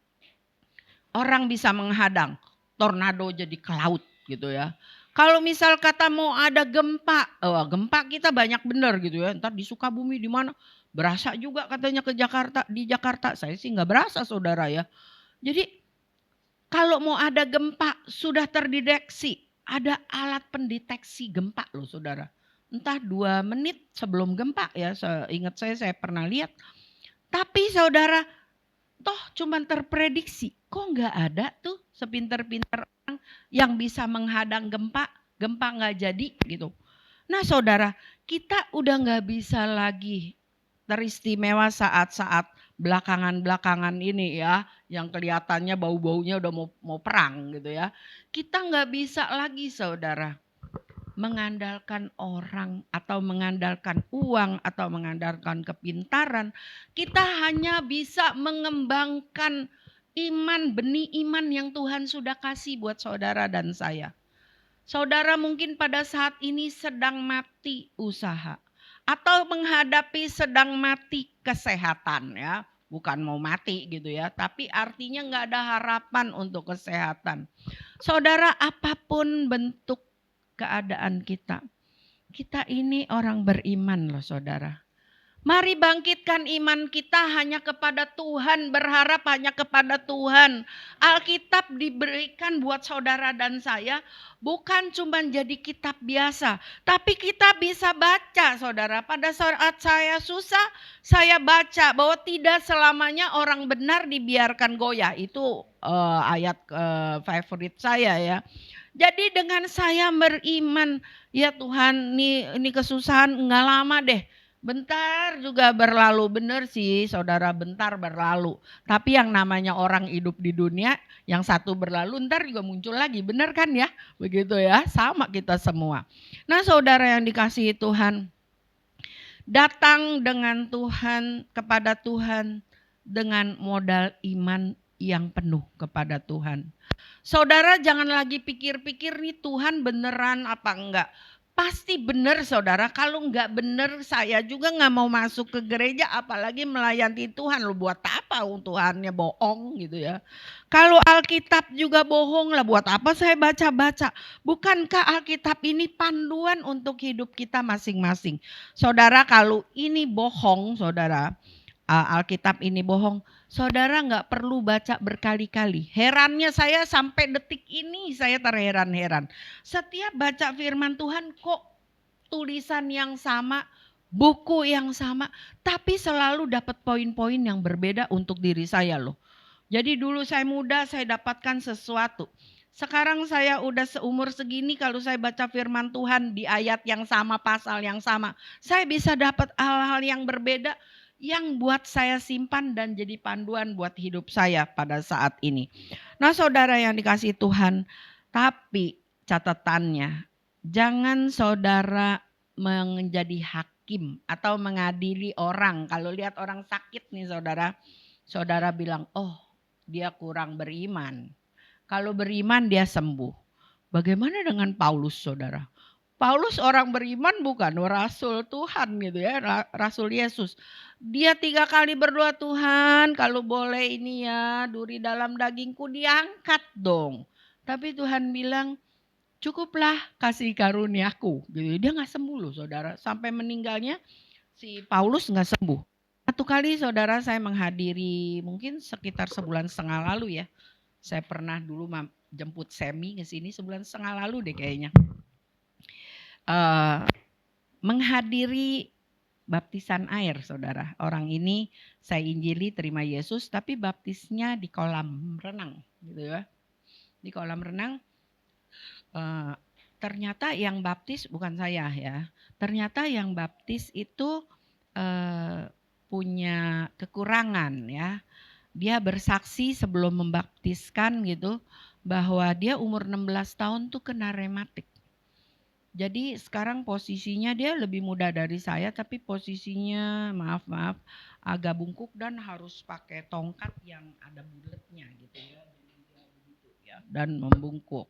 Orang bisa menghadang tornado jadi ke laut gitu ya. Kalau misal kata mau ada gempa, gempa kita banyak bener gitu ya. Ntar di Sukabumi di mana berasa juga katanya ke Jakarta, di Jakarta saya sih nggak berasa saudara ya. Jadi kalau mau ada gempa sudah terdeteksi, ada alat pendeteksi gempa loh saudara. Entah 2 menit sebelum gempa ya, ingat saya pernah lihat. Tapi saudara, toh cuman terprediksi. Kok nggak ada tuh sepinter-pinter orang yang bisa menghadang gempa nggak jadi gitu. Nah saudara, kita udah nggak bisa lagi teristimewa saat-saat belakangan ini ya, yang kelihatannya bau-baunya udah mau perang gitu ya. Kita nggak bisa lagi saudara mengandalkan orang atau mengandalkan uang atau mengandalkan kepintaran. Kita hanya bisa mengembangkan iman, benih iman yang Tuhan sudah kasih buat saudara dan saya. Saudara mungkin pada saat ini sedang mati usaha atau menghadapi sedang mati kesehatan ya. Bukan mau mati gitu ya, tapi artinya nggak ada harapan untuk kesehatan. Saudara, apapun bentuk keadaan kita. Kita ini orang beriman loh saudara. Mari bangkitkan iman kita hanya kepada Tuhan, berharap hanya kepada Tuhan. Alkitab diberikan buat saudara dan saya bukan cuma jadi kitab biasa, tapi kita bisa baca saudara. Pada saat saya susah, saya baca bahwa tidak selamanya orang benar dibiarkan goyah. Itu ayat favorit saya ya. Jadi dengan saya beriman, ya Tuhan ini kesusahan enggak lama deh. Bentar juga berlalu, bener sih saudara, bentar berlalu. Tapi yang namanya orang hidup di dunia, yang satu berlalu ntar juga muncul lagi, bener kan ya? Begitu ya, sama kita semua. Nah saudara yang dikasihi Tuhan, datang dengan Tuhan, kepada Tuhan dengan modal iman yang penuh kepada Tuhan. Saudara jangan lagi pikir-pikir nih Tuhan beneran apa enggak. Pasti benar saudara, kalau enggak benar saya juga enggak mau masuk ke gereja apalagi melayani Tuhan. Lu buat apa Tuhannya bohong gitu ya. Kalau Alkitab juga bohong lah, buat apa saya baca-baca. Bukankah Alkitab ini panduan untuk hidup kita masing-masing. Saudara kalau ini bohong saudara, Alkitab ini bohong, saudara nggak perlu baca berkali-kali. Herannya saya sampai detik ini saya terheran-heran. Setiap baca firman Tuhan kok tulisan yang sama buku yang sama, tapi selalu dapat poin-poin yang berbeda untuk diri saya loh. Jadi dulu saya muda, saya dapatkan sesuatu. Sekarang saya udah seumur segini, kalau saya baca firman Tuhan di ayat yang sama, pasal yang sama, saya bisa dapat hal-hal yang berbeda yang buat saya simpan dan jadi panduan buat hidup saya pada saat ini. Nah, saudara yang dikasihi Tuhan, tapi catatannya, jangan saudara menjadi hakim atau mengadili orang. Kalau lihat orang sakit nih saudara, saudara bilang, oh dia kurang beriman. Kalau beriman dia sembuh. Bagaimana dengan Paulus saudara? Paulus orang beriman bukan rasul Tuhan gitu ya, rasul Yesus. Dia 3 kali berdoa, Tuhan kalau boleh ini ya duri dalam dagingku diangkat dong. Tapi Tuhan bilang, cukuplah kasih karuniaku. Gitu. Dia nggak sembuh loh saudara. Sampai meninggalnya si Paulus nggak sembuh. Satu kali saudara saya menghadiri mungkin sekitar sebulan setengah lalu ya. Saya pernah dulu jemput Semi ke sini sebulan setengah lalu deh kayaknya. Menghadiri baptisan air saudara. Orang ini saya injili terima Yesus tapi baptisnya di kolam renang gitu ya. Di kolam renang ternyata yang baptis bukan saya ya. Ternyata yang baptis itu punya kekurangan ya. Dia bersaksi sebelum membaptiskan gitu bahwa dia umur 16 tahun tuh kena rematik. Jadi sekarang posisinya dia lebih muda dari saya tapi posisinya maaf agak bungkuk dan harus pakai tongkat yang ada buletnya gitu ya. Dan membungkuk.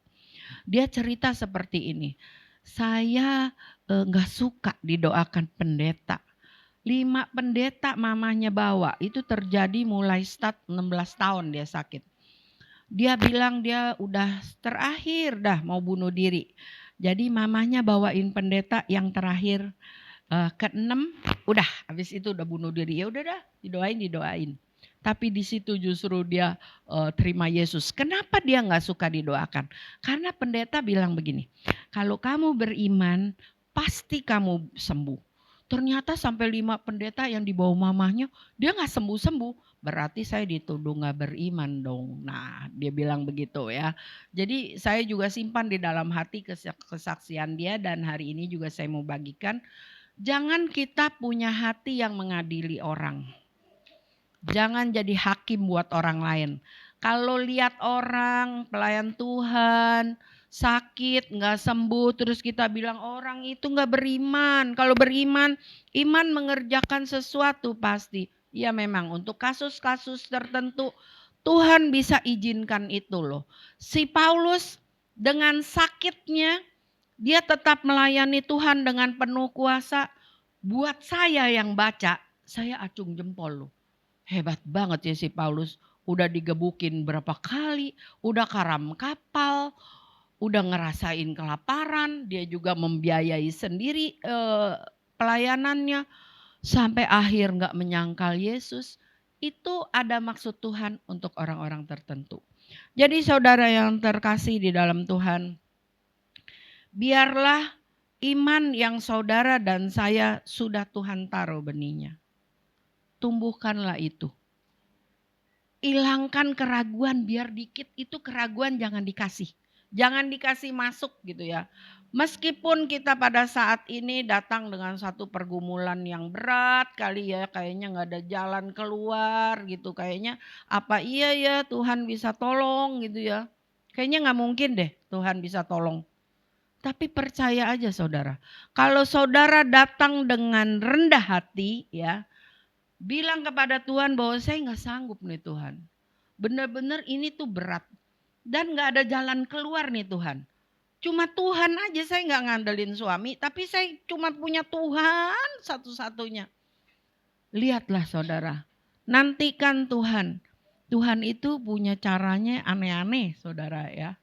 Dia cerita seperti ini. Saya nggak suka didoakan pendeta. 5 pendeta mamanya bawa. Itu terjadi mulai start 16 tahun dia sakit. Dia bilang dia udah terakhir dah mau bunuh diri. Jadi mamanya bawain pendeta yang terakhir ke-6 udah habis itu udah bunuh diri. Ya udah dah didoain. Tapi di situ justru dia terima Yesus. Kenapa dia nggak suka didoakan? Karena pendeta bilang begini, kalau kamu beriman pasti kamu sembuh. Ternyata sampai 5 pendeta yang dibawa mamahnya dia nggak sembuh-sembuh. Berarti saya dituduh nggak beriman dong. Nah dia bilang begitu ya. Jadi saya juga simpan di dalam hati kesaksian dia dan hari ini juga saya mau bagikan. Jangan kita punya hati yang mengadili orang. Jangan jadi hakim buat orang lain. Kalau lihat orang pelayan Tuhan sakit nggak sembuh terus kita bilang orang itu nggak beriman. Kalau beriman, iman mengerjakan sesuatu pasti. Ya memang untuk kasus-kasus tertentu Tuhan bisa izinkan itu loh. Si Paulus dengan sakitnya dia tetap melayani Tuhan dengan penuh kuasa. Buat saya yang baca, saya acung jempol loh. Hebat banget ya si Paulus. Udah digebukin berapa kali, udah karam kapal, udah ngerasain kelaparan, dia juga membiayai sendiri pelayanannya. Sampai akhir gak menyangkal Yesus. Itu ada maksud Tuhan untuk orang-orang tertentu. Jadi saudara yang terkasih di dalam Tuhan, biarlah iman yang saudara dan saya sudah Tuhan taruh benihnya. Tumbuhkanlah itu. Hilangkan keraguan biar dikit itu keraguan jangan dikasih. Jangan dikasih masuk gitu ya. Meskipun kita pada saat ini datang dengan satu pergumulan yang berat kali ya. Kayaknya gak ada jalan keluar gitu. Kayaknya apa iya ya Tuhan bisa tolong gitu ya. Kayaknya gak mungkin deh Tuhan bisa tolong. Tapi percaya aja saudara. Kalau saudara datang dengan rendah hati ya. Bilang kepada Tuhan bahwa saya gak sanggup nih Tuhan. Benar-benar ini tuh berat. Dan gak ada jalan keluar nih Tuhan. Cuma Tuhan aja saya gak ngandelin suami. Tapi saya cuma punya Tuhan satu-satunya. Lihatlah saudara. Nantikan Tuhan. Tuhan itu punya caranya aneh-aneh saudara ya.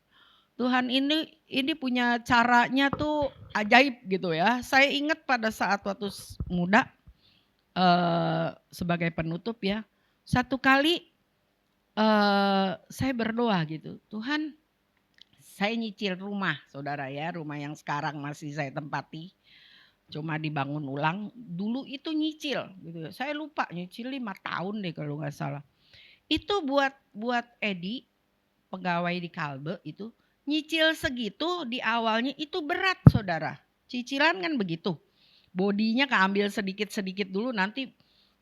Tuhan ini punya caranya tuh ajaib gitu ya. Saya ingat pada saat waktu muda. Sebagai penutup ya, satu kali saya berdoa gitu, Tuhan saya nyicil rumah saudara ya, rumah yang sekarang masih saya tempati. cuma dibangun ulang. Dulu itu nyicil gitu ya. Saya lupa nyicil 5 tahun deh kalau nggak salah. Itu buat Edi, pegawai di Kalbe itu, nyicil segitu di awalnya itu berat saudara. Cicilan kan begitu. Bodinya keambil sedikit-sedikit dulu, nanti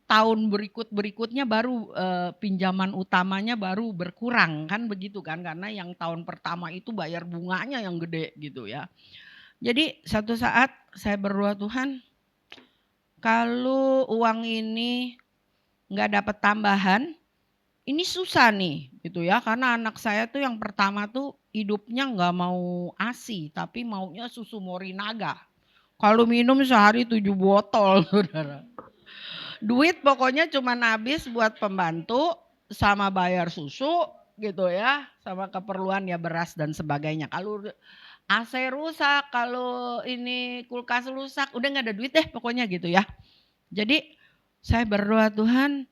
tahun berikutnya baru pinjaman utamanya baru berkurang kan begitu kan, karena yang tahun pertama itu bayar bunganya yang gede gitu ya. Jadi satu saat saya berdoa, Tuhan kalau uang ini nggak dapat tambahan, ini susah nih gitu ya, karena anak saya tuh yang pertama tuh hidupnya nggak mau ASI tapi maunya susu Morinaga. Kalau minum sehari 7 botol saudara. Duit pokoknya cuma habis buat pembantu sama bayar susu gitu ya, sama keperluan ya beras dan sebagainya. Kalau AC rusak, kalau ini kulkas rusak, udah nggak ada duit deh pokoknya gitu ya. Jadi saya berdoa, Tuhan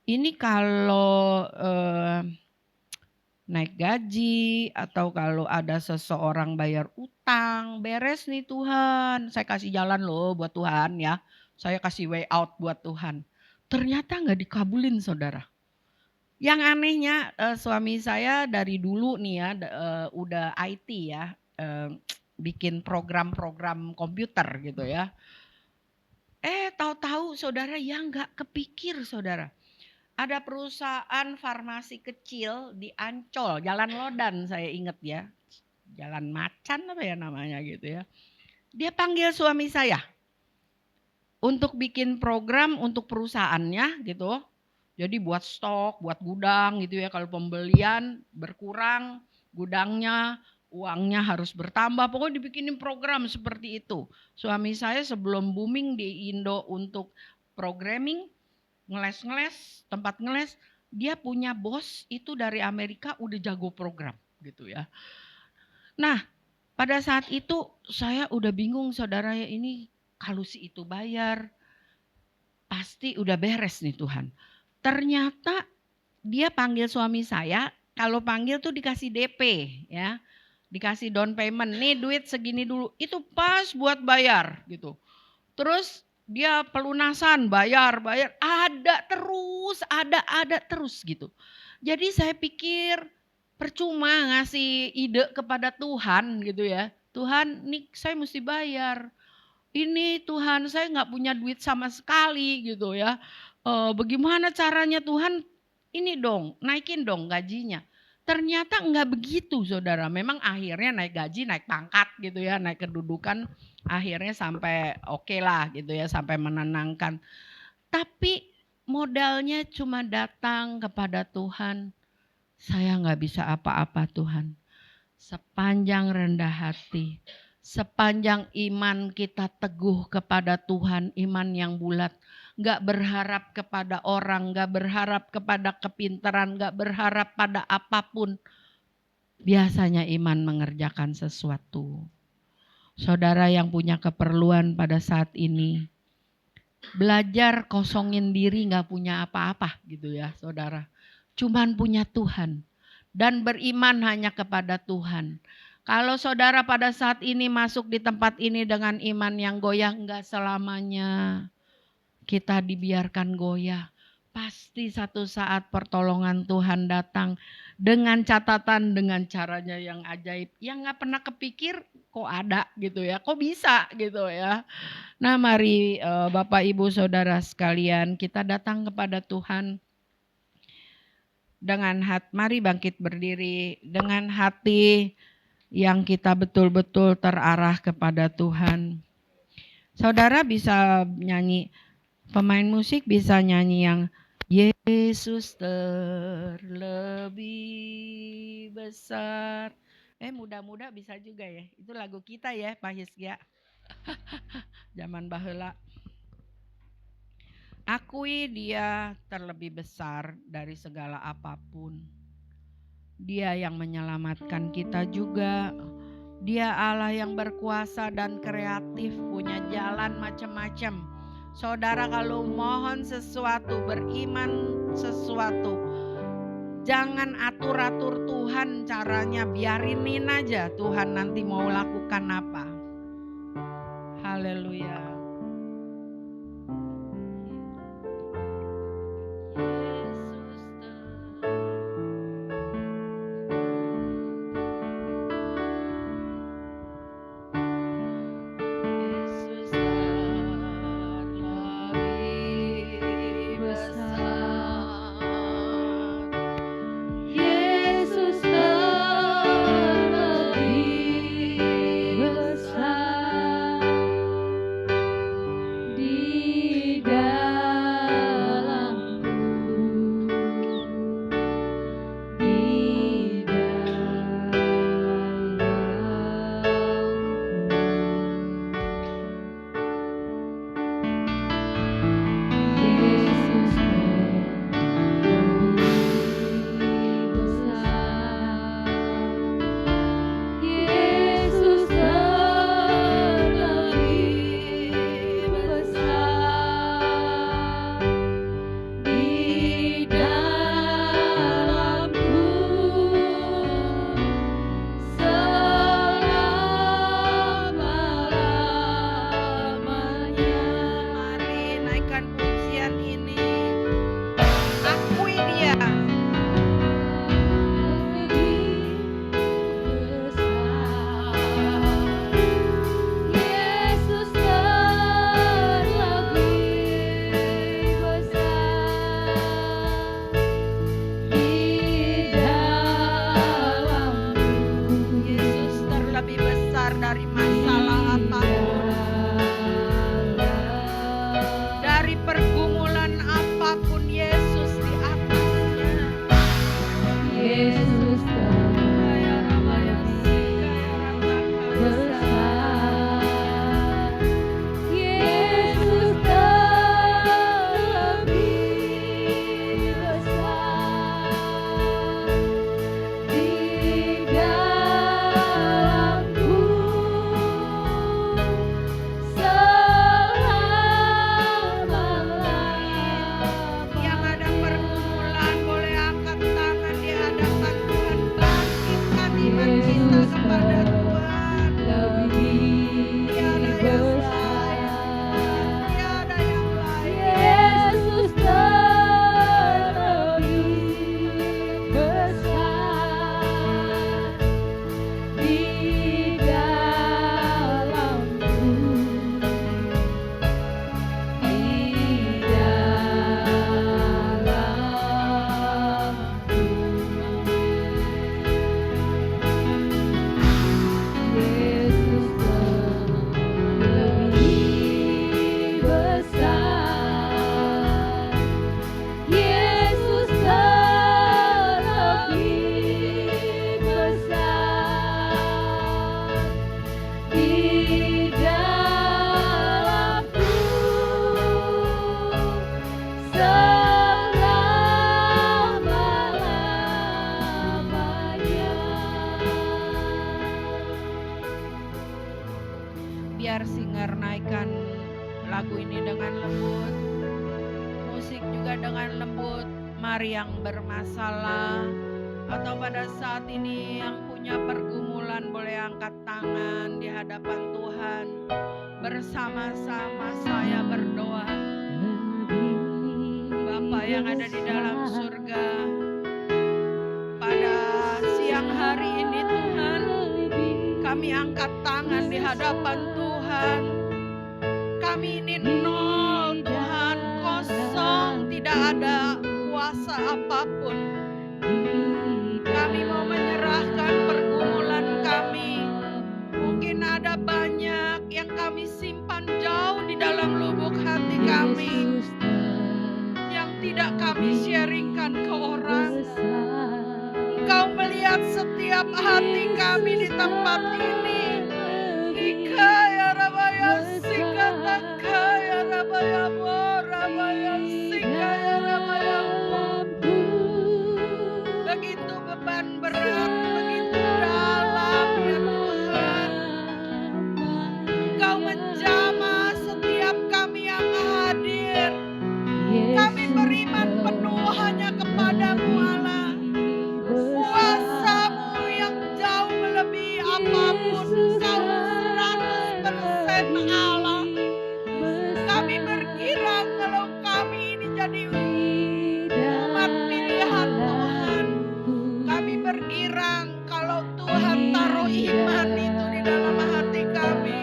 ini kalau naik gaji atau kalau ada seseorang bayar utang, beres nih Tuhan. Saya kasih jalan loh buat Tuhan ya. Saya kasih way out buat Tuhan. Ternyata nggak dikabulin saudara. Yang anehnya suami saya dari dulu nih ya udah IT ya. Bikin program-program komputer gitu ya. Tahu-tahu saudara yang nggak kepikir saudara. Ada perusahaan farmasi kecil di Ancol, Jalan Lodan saya ingat ya. Jalan Macan apa ya namanya gitu ya. Dia panggil suami saya untuk bikin program untuk perusahaannya gitu. Jadi buat stok, buat gudang gitu ya. Kalau pembelian berkurang, gudangnya, uangnya harus bertambah. Pokoknya dibikinin program seperti itu. Suami saya sebelum booming di Indo untuk programming, ngeles-ngeles, tempat ngeles, dia punya bos itu dari Amerika udah jago program gitu ya. Nah, pada saat itu saya udah bingung saudara ya, ini kalau si itu bayar pasti udah beres nih Tuhan. Ternyata dia panggil suami saya, kalau panggil tuh dikasih DP ya. Dikasih down payment, nih duit segini dulu. Itu pas buat bayar gitu. Terus dia pelunasan, bayar, ada terus gitu. Jadi saya pikir percuma ngasih ide kepada Tuhan gitu ya. Tuhan, nih saya mesti bayar. Ini Tuhan saya nggak punya duit sama sekali gitu ya. Bagaimana caranya Tuhan? Ini dong, naikin dong gajinya. Ternyata enggak begitu saudara. Memang akhirnya naik gaji, naik pangkat gitu ya, naik kedudukan. Akhirnya sampai oke lah gitu ya, sampai menenangkan. Tapi modalnya cuma datang kepada Tuhan. Saya nggak bisa apa-apa Tuhan. Sepanjang rendah hati, sepanjang iman kita teguh kepada Tuhan, iman yang bulat. Gak berharap kepada orang, gak berharap kepada kepintaran, gak berharap pada apapun. Biasanya iman mengerjakan sesuatu. Saudara yang punya keperluan pada saat ini, belajar kosongin diri gak punya apa-apa gitu ya saudara. Cuman punya Tuhan dan beriman hanya kepada Tuhan. Kalau saudara pada saat ini masuk di tempat ini dengan iman yang goyah, enggak selamanya kita dibiarkan goyah. Pasti satu saat pertolongan Tuhan datang dengan catatan, dengan caranya yang ajaib. Yang gak pernah kepikir kok ada gitu ya, kok bisa gitu ya. Nah mari Bapak Ibu Saudara sekalian, kita datang kepada Tuhan dengan hati, mari bangkit berdiri dengan hati yang kita betul-betul terarah kepada Tuhan. Saudara bisa nyanyi, pemain musik bisa nyanyi yang Yesus terlebih besar. Muda-muda bisa juga ya. Itu lagu kita ya Pak Hiskia. Zaman baheula. Akui dia terlebih besar dari segala apapun. Dia yang menyelamatkan kita juga. Dia Allah yang berkuasa dan kreatif, punya jalan macam-macam. Saudara kalau mohon sesuatu, beriman sesuatu, jangan atur-atur Tuhan caranya, biarinin aja Tuhan nanti mau lakukan apa. Haleluya. keluar dari masalah apapun, dari pergumulan apapun, Yesus di atasnya. Yesus Kaya rabaya sikaya rataka. besar, Yesus lebih besar di dalamku selama-lamanya. Yang ada pergumulan boleh angkat tangan di hadapan Tuhan. Bangkitkan iman kita kepada Tuhan. Lebih Tiada yang besar, lain, tiada yang lain. Yesus lebih besar di dalamku, di dalamku. Yesus lebih besar, Yesus lebih besar di dalamku selama-lamanya. Biar singer naikkan lagu ini dengan lembut, musik juga dengan lembut. Mari yang bermasalah atau pada saat ini yang punya pergumulan boleh angkat tangan di hadapan Tuhan. Bersama-sama saya berdoa. Bapa yang ada di dalam surga, pada siang hari ini Tuhan, kami angkat tangan di hadapan Tuhan. Kami ini nol Tuhan, kosong, tidak ada kuasa apapun. Kami mau menyerahkan pergumulan kami. Mungkin ada banyak yang kami simpan jauh di dalam lubuk hati kami, yang tidak kami sharingkan ke orang. Engkau melihat setiap hati kami di tempat ini. Ikaya rabaya sikataka ya rabaya morabaya sikaya rabaya mo. Begitu beban berat, begitu dalam ya Tuhan. Engkau menjamah setiap kami yang hadir. Kami beriman penuh hanya kepadamu Allah. Kuasa-Mu yang jauh melebihi apapun. Engkau 100% Allah. Kami bergirang kalau kami ini jadi umat pilihan Tuhan. Kami bergirang kalau Tuhan taruh iman itu di dalam hati kami.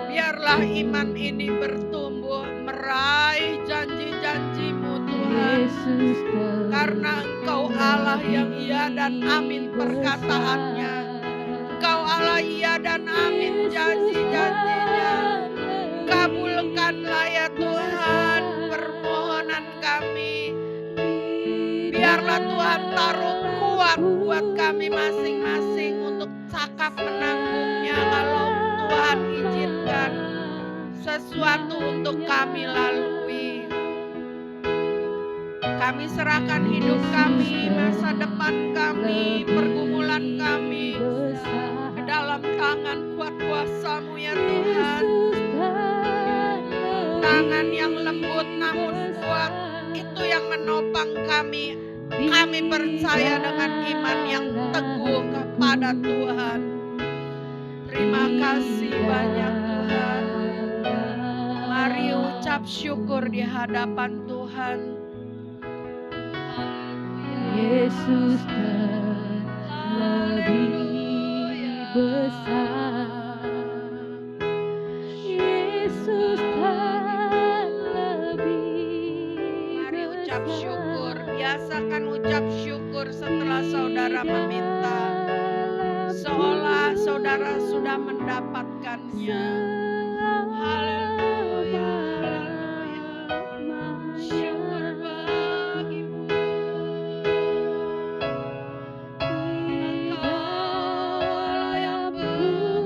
Biarlah iman ini bertumbuh meraih janji-janji-Mu Tuhan. Karena Engkau Allah yang iya dan amin perkataannya. Engkau Allah iya dan amin janji-janjinya. Kabulkanlah ya Tuhan permohonan kami. Biarlah Tuhan taruh kuat buat kami masing-masing untuk cakap menanggungnya kalau Tuhan izinkan sesuatu untuk kami lalui. Kami serahkan hidup kami, masa depan kami, pergumulan kami ke dalam tangan kuat kuasa-Mu ya Tuhan. Tangan yang lembut namun kuat, itu yang menopang kami. Kami percaya dengan iman yang teguh kepada Tuhan. Terima kasih banyak Tuhan. Mari ucap syukur di hadapan Tuhan. Yesus lebih besar, Yesus lebih Mari ucap besar. syukur. Biasakan ucap syukur setelah saudara meminta. Seolah saudara sudah sudah mendapatkannya. Haleluya, haleluya. Syukur bagimu. Engkau yang benar, Allah yang ajaib,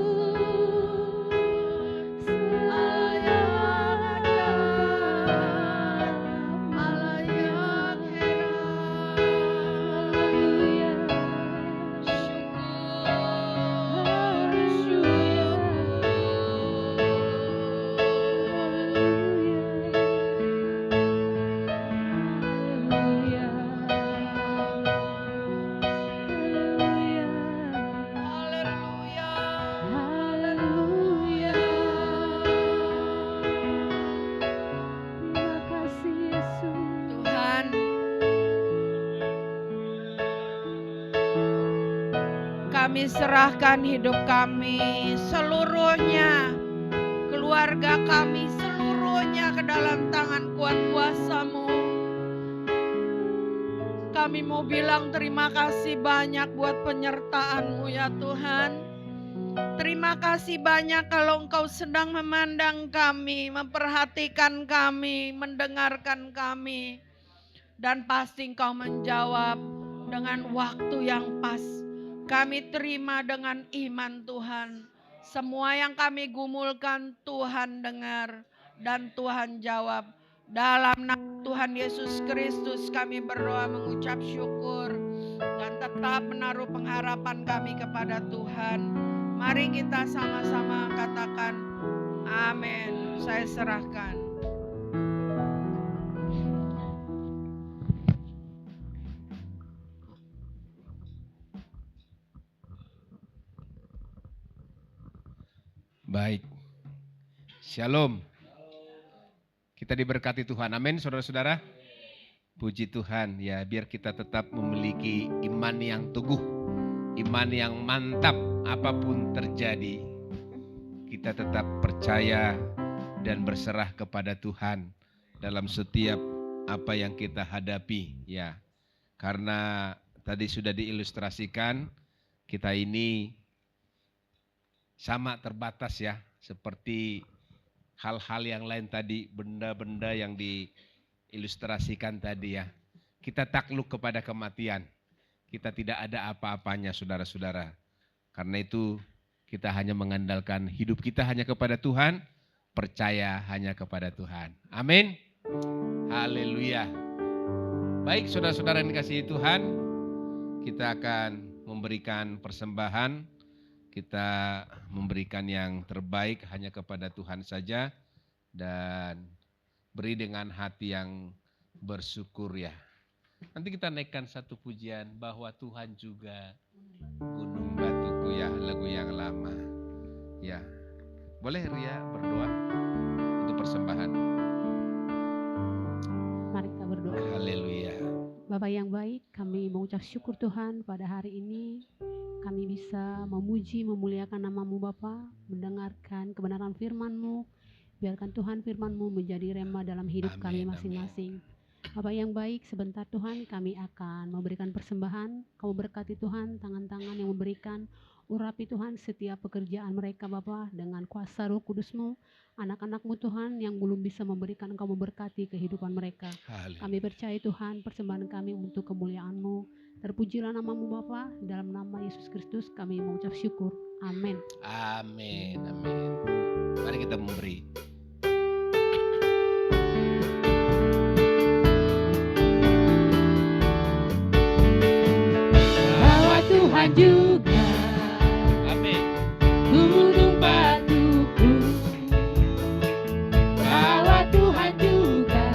Allah yang heran. Haleluya. Tuhan, kami serahkan hidup kami seluruhnya, keluarga kami seluruhnya ke dalam tangan kuat kuasa-Mu. Kami mau bilang terima kasih banyak buat penyertaan-Mu ya Tuhan. Terima kasih banyak kalau Engkau sedang memandang kami, memperhatikan kami, mendengarkan kami. Dan pasti Engkau menjawab dengan waktu yang pas. Kami terima dengan iman Tuhan. Semua yang kami gumulkan Tuhan dengar dan Tuhan jawab. Dalam nama Tuhan Yesus Kristus kami berdoa mengucap syukur. Dan tetap menaruh pengharapan kami kepada Tuhan. Mari kita sama-sama katakan amin. Saya serahkan. Baik. Shalom. Kita diberkati Tuhan. Amin, saudara-saudara. Puji Tuhan ya, biar kita tetap memiliki iman yang teguh, iman yang mantap apapun terjadi. Kita tetap percaya dan berserah kepada Tuhan dalam setiap apa yang kita hadapi ya. Karena tadi sudah diilustrasikan, kita ini sama terbatas ya, seperti hal-hal yang lain tadi, benda-benda yang diilustrasikan tadi ya. Kita takluk kepada kematian. Kita tidak ada apa-apanya saudara-saudara. Karena itu kita hanya mengandalkan hidup kita hanya kepada Tuhan, percaya hanya kepada Tuhan. Amin. Haleluya. Baik saudara-saudara yang dikasihi Tuhan, kita akan memberikan persembahan. Kita memberikan yang terbaik hanya kepada Tuhan saja dan beri dengan hati yang bersyukur ya. Nanti kita naikkan satu pujian bahwa Tuhan juga gunung batuku ya, lagu yang lama. Ya, boleh Ria berdoa untuk persembahan. Mari kita berdoa. Haleluya. Bapak yang baik, kami mengucap syukur Tuhan pada hari ini. Kami bisa memuji, memuliakan nama-Mu Bapa, mendengarkan kebenaran firman-Mu. Biarkan Tuhan firman-Mu menjadi rema dalam hidup kami masing-masing. Bapak yang baik, sebentar Tuhan kami akan memberikan persembahan. Kau berkati Tuhan tangan-tangan yang memberikan. Urapi Tuhan setiap pekerjaan mereka Bapa dengan kuasa Roh Kudus-Mu. Anak-anak-Mu Tuhan yang belum bisa memberikan, Engkau memberkati kehidupan mereka. Kami percaya Tuhan persembahan kami untuk kemuliaan-Mu. Terpujilah nama-Mu Bapa, dalam nama Yesus Kristus kami mengucap syukur. Amin. Amin, amin. Mari kita memberi. Bahwa Tuhan juga Amin. gunung batuku, bahwa Tuhan juga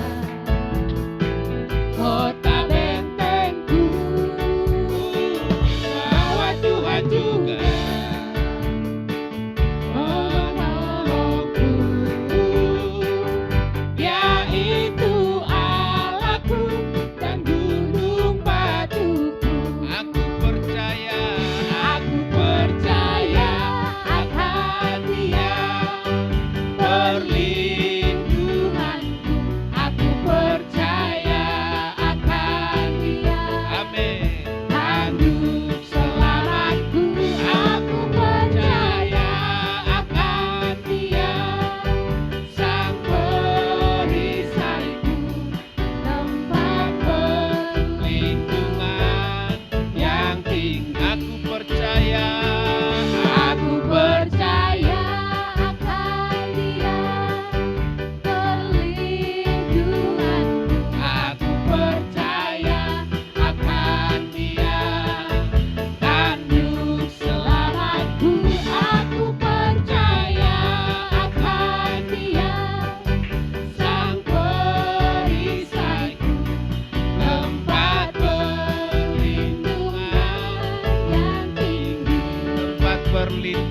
kota bentengku, Bahwa Tuhan juga penolongku.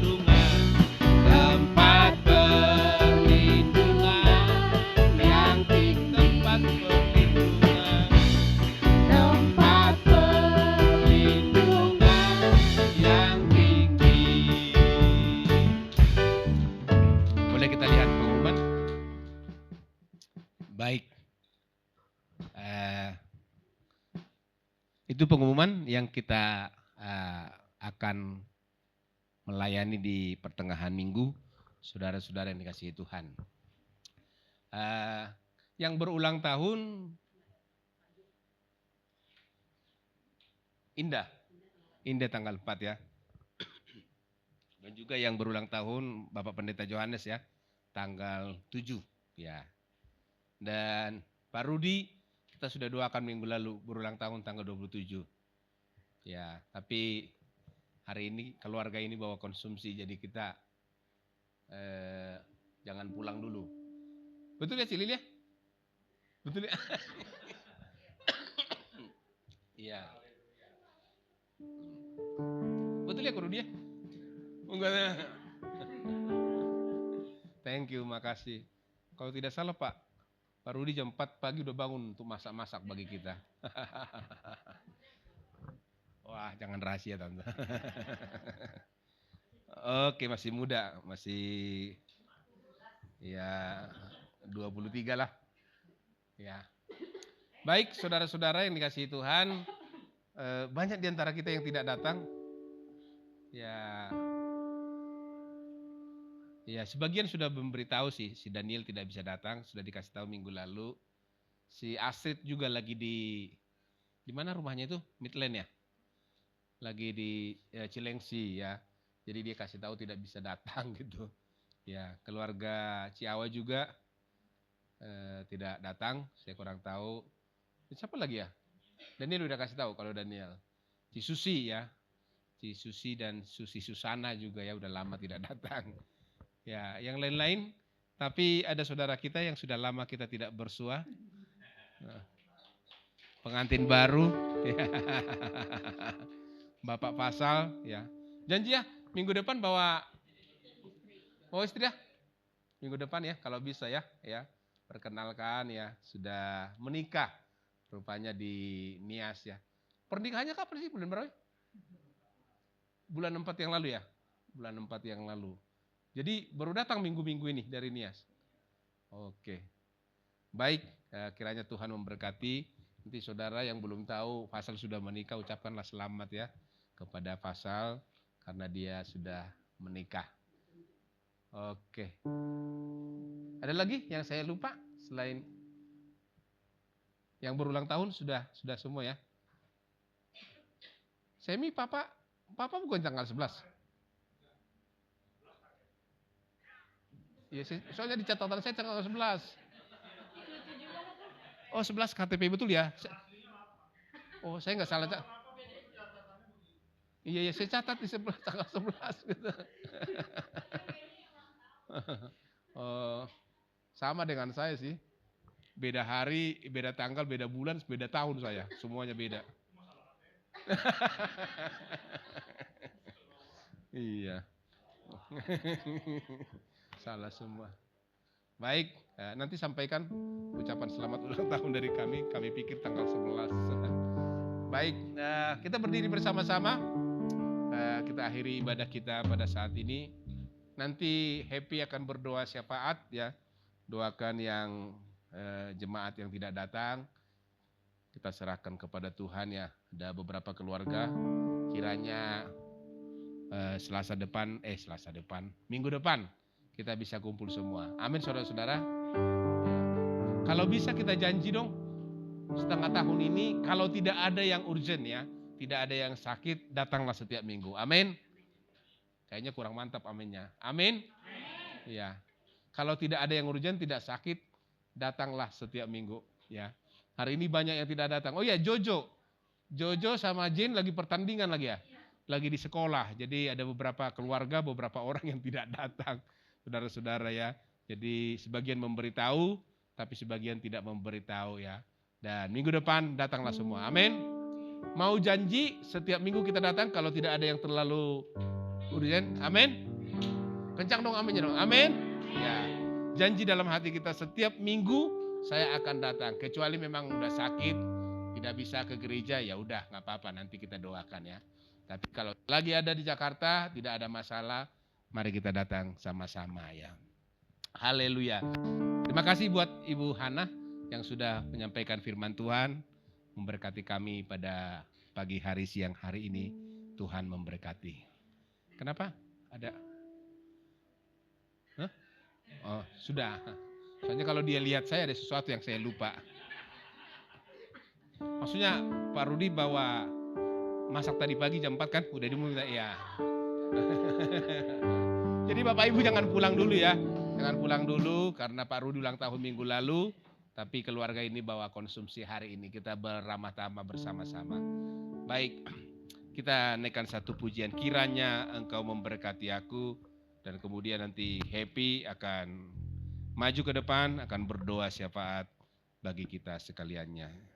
perlindungan, tempat perlindungan yang tinggi, tempat perlindungan, tempat perlindungan yang tinggi. Boleh kita lihat pengumuman? Baik. Itu pengumuman yang kita akan melayani di pertengahan minggu, saudara-saudara yang dikasihi Tuhan. Yang berulang tahun, Indah tanggal 4 ya. Dan juga yang berulang tahun Bapak Pendeta Johannes ya, tanggal 7 ya. Dan Pak Rudi kita sudah doakan minggu lalu berulang tahun tanggal 27. Ya, tapi hari ini keluarga ini bawa konsumsi, jadi kita jangan pulang dulu. Betul ya Cilil ya? Betul ya? Iya. Betul ya Kak Rudi ya? Enggak. Thank you, makasih. Kalau tidak salah Pak Rudi jam 4 pagi udah bangun untuk masak-masak bagi kita. Wah, jangan rahasia Tante. Oke, masih muda, masih ya 23 lah. Ya. Baik, saudara-saudara yang dikasihi Tuhan, banyak di antara kita yang tidak datang. Ya, sebagian sudah memberitahu sih, si Daniel tidak bisa datang, sudah dikasih tahu minggu lalu. Si Astrid juga lagi di mana rumahnya itu? Midland ya? Lagi di Cilengsi ya. Jadi dia kasih tahu tidak bisa datang gitu. Ya, keluarga Ciawa juga tidak datang, saya kurang tahu. Siapa lagi ya? Daniel udah kasih tahu kalau Daniel. Ci Susi ya. Ci Susi dan Susi Susana juga ya udah lama tidak datang. Ya, yang lain-lain, tapi ada saudara kita yang sudah lama kita tidak bersua. Pengantin baru, ya. Bapak Fasal, ya. Janji ya, minggu depan bawa istri ya. Minggu depan ya, kalau bisa ya. Perkenalkan ya, sudah menikah. Rupanya di Nias ya. Pernikahannya kapan sih? Bulan berapa? Bulan 4 yang lalu ya. Bulan 4 yang lalu. Jadi baru datang minggu-minggu ini dari Nias. Oke. Baik, kiranya Tuhan memberkati. Nanti saudara yang belum tahu Fasal sudah menikah, ucapkanlah selamat ya kepada Fasal karena dia sudah menikah. Oke. Ada lagi yang saya lupa selain yang berulang tahun sudah semua ya. Semi papa bukan tanggal 11. Ya, soalnya di catatan saya tanggal 11. Oh 11 KTP betul ya? Oh saya nggak salah. Iya saya catat di tanggal 11 gitu. Sama dengan saya sih. Beda hari, beda tanggal, beda bulan, beda tahun saya. Semuanya beda. Iya. Salah semua. Baik, nanti sampaikan ucapan selamat ulang tahun dari kami. Kami pikir tanggal 11. Baik, kita berdiri bersama-sama. Kita akhiri ibadah kita pada saat ini. Nanti Happy akan berdoa syafaat ya. Doakan yang jemaat yang tidak datang. Kita serahkan kepada Tuhan ya. Ada beberapa keluarga kiranya minggu depan kita bisa kumpul semua. Amin saudara-saudara. Kalau bisa kita janji dong setengah tahun ini kalau tidak ada yang urgent ya, tidak ada yang sakit, datanglah setiap minggu. Amin. Kayaknya kurang mantap aminnya. Amin. Ya. Kalau tidak ada yang urgent, tidak sakit, datanglah setiap minggu ya. Hari ini banyak yang tidak datang. Oh ya, Jojo sama Jane lagi pertandingan lagi ya. Lagi di sekolah. Jadi ada beberapa keluarga, beberapa orang yang tidak datang. Saudara-saudara ya. Jadi sebagian memberitahu, tapi sebagian tidak memberitahu ya. Dan minggu depan datanglah semua. Amin. Mau janji setiap minggu kita datang kalau tidak ada yang terlalu urgent. Amin. Kencang dong aminnya dong. Amin. Ya, janji dalam hati kita setiap minggu saya akan datang. Kecuali memang udah sakit, tidak bisa ke gereja, ya udah nggak apa-apa, nanti kita doakan ya. Tapi kalau lagi ada di Jakarta, tidak ada masalah, mari kita datang sama-sama ya. Haleluya. Terima kasih buat Ibu Hana yang sudah menyampaikan firman Tuhan, memberkati kami pada pagi hari siang hari ini. Tuhan memberkati. Kenapa? Ada? Hah? Oh, sudah. Soalnya kalau dia lihat saya ada sesuatu yang saya lupa. Maksudnya Pak Rudi bawa masak tadi pagi jam 4 kan? Udah dimulai ya. Jadi Bapak Ibu jangan pulang dulu ya. Jangan pulang dulu karena Pak Rudi ulang tahun minggu lalu. Tapi keluarga ini bawa konsumsi hari ini. Kita beramah tamah bersama-sama. Baik, kita naikkan satu pujian. Kiranya Engkau memberkati aku. Dan kemudian nanti Happy akan maju ke depan, akan berdoa syafaat bagi kita sekaliannya.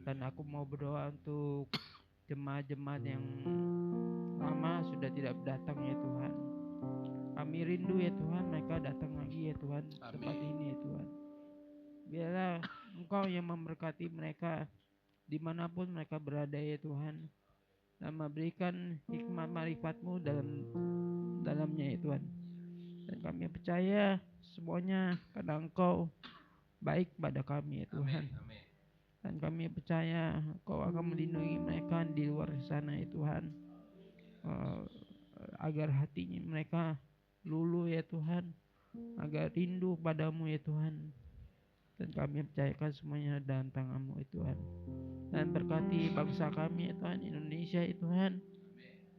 Dan aku mau berdoa untuk jemaat-jemaat yang lama sudah tidak datang ya Tuhan. Kami rindu ya Tuhan, mereka datang lagi ya Tuhan, tempat ini ya Tuhan. Biarlah Engkau yang memberkati mereka dimanapun mereka berada ya Tuhan, dan memberikan hikmat marifat-Mu dalamnya ya Tuhan. Dan kami percaya semuanya karena Engkau baik pada kami ya Tuhan. Amin. Dan kami percaya Kau akan melindungi mereka di luar sana ya Tuhan, agar hatinya mereka luluh ya Tuhan, agar rindu padamu ya Tuhan. Dan kami percayakan semuanya dalam tangan-Mu ya Tuhan. Dan berkati bangsa kami ya Tuhan, Indonesia ya Tuhan,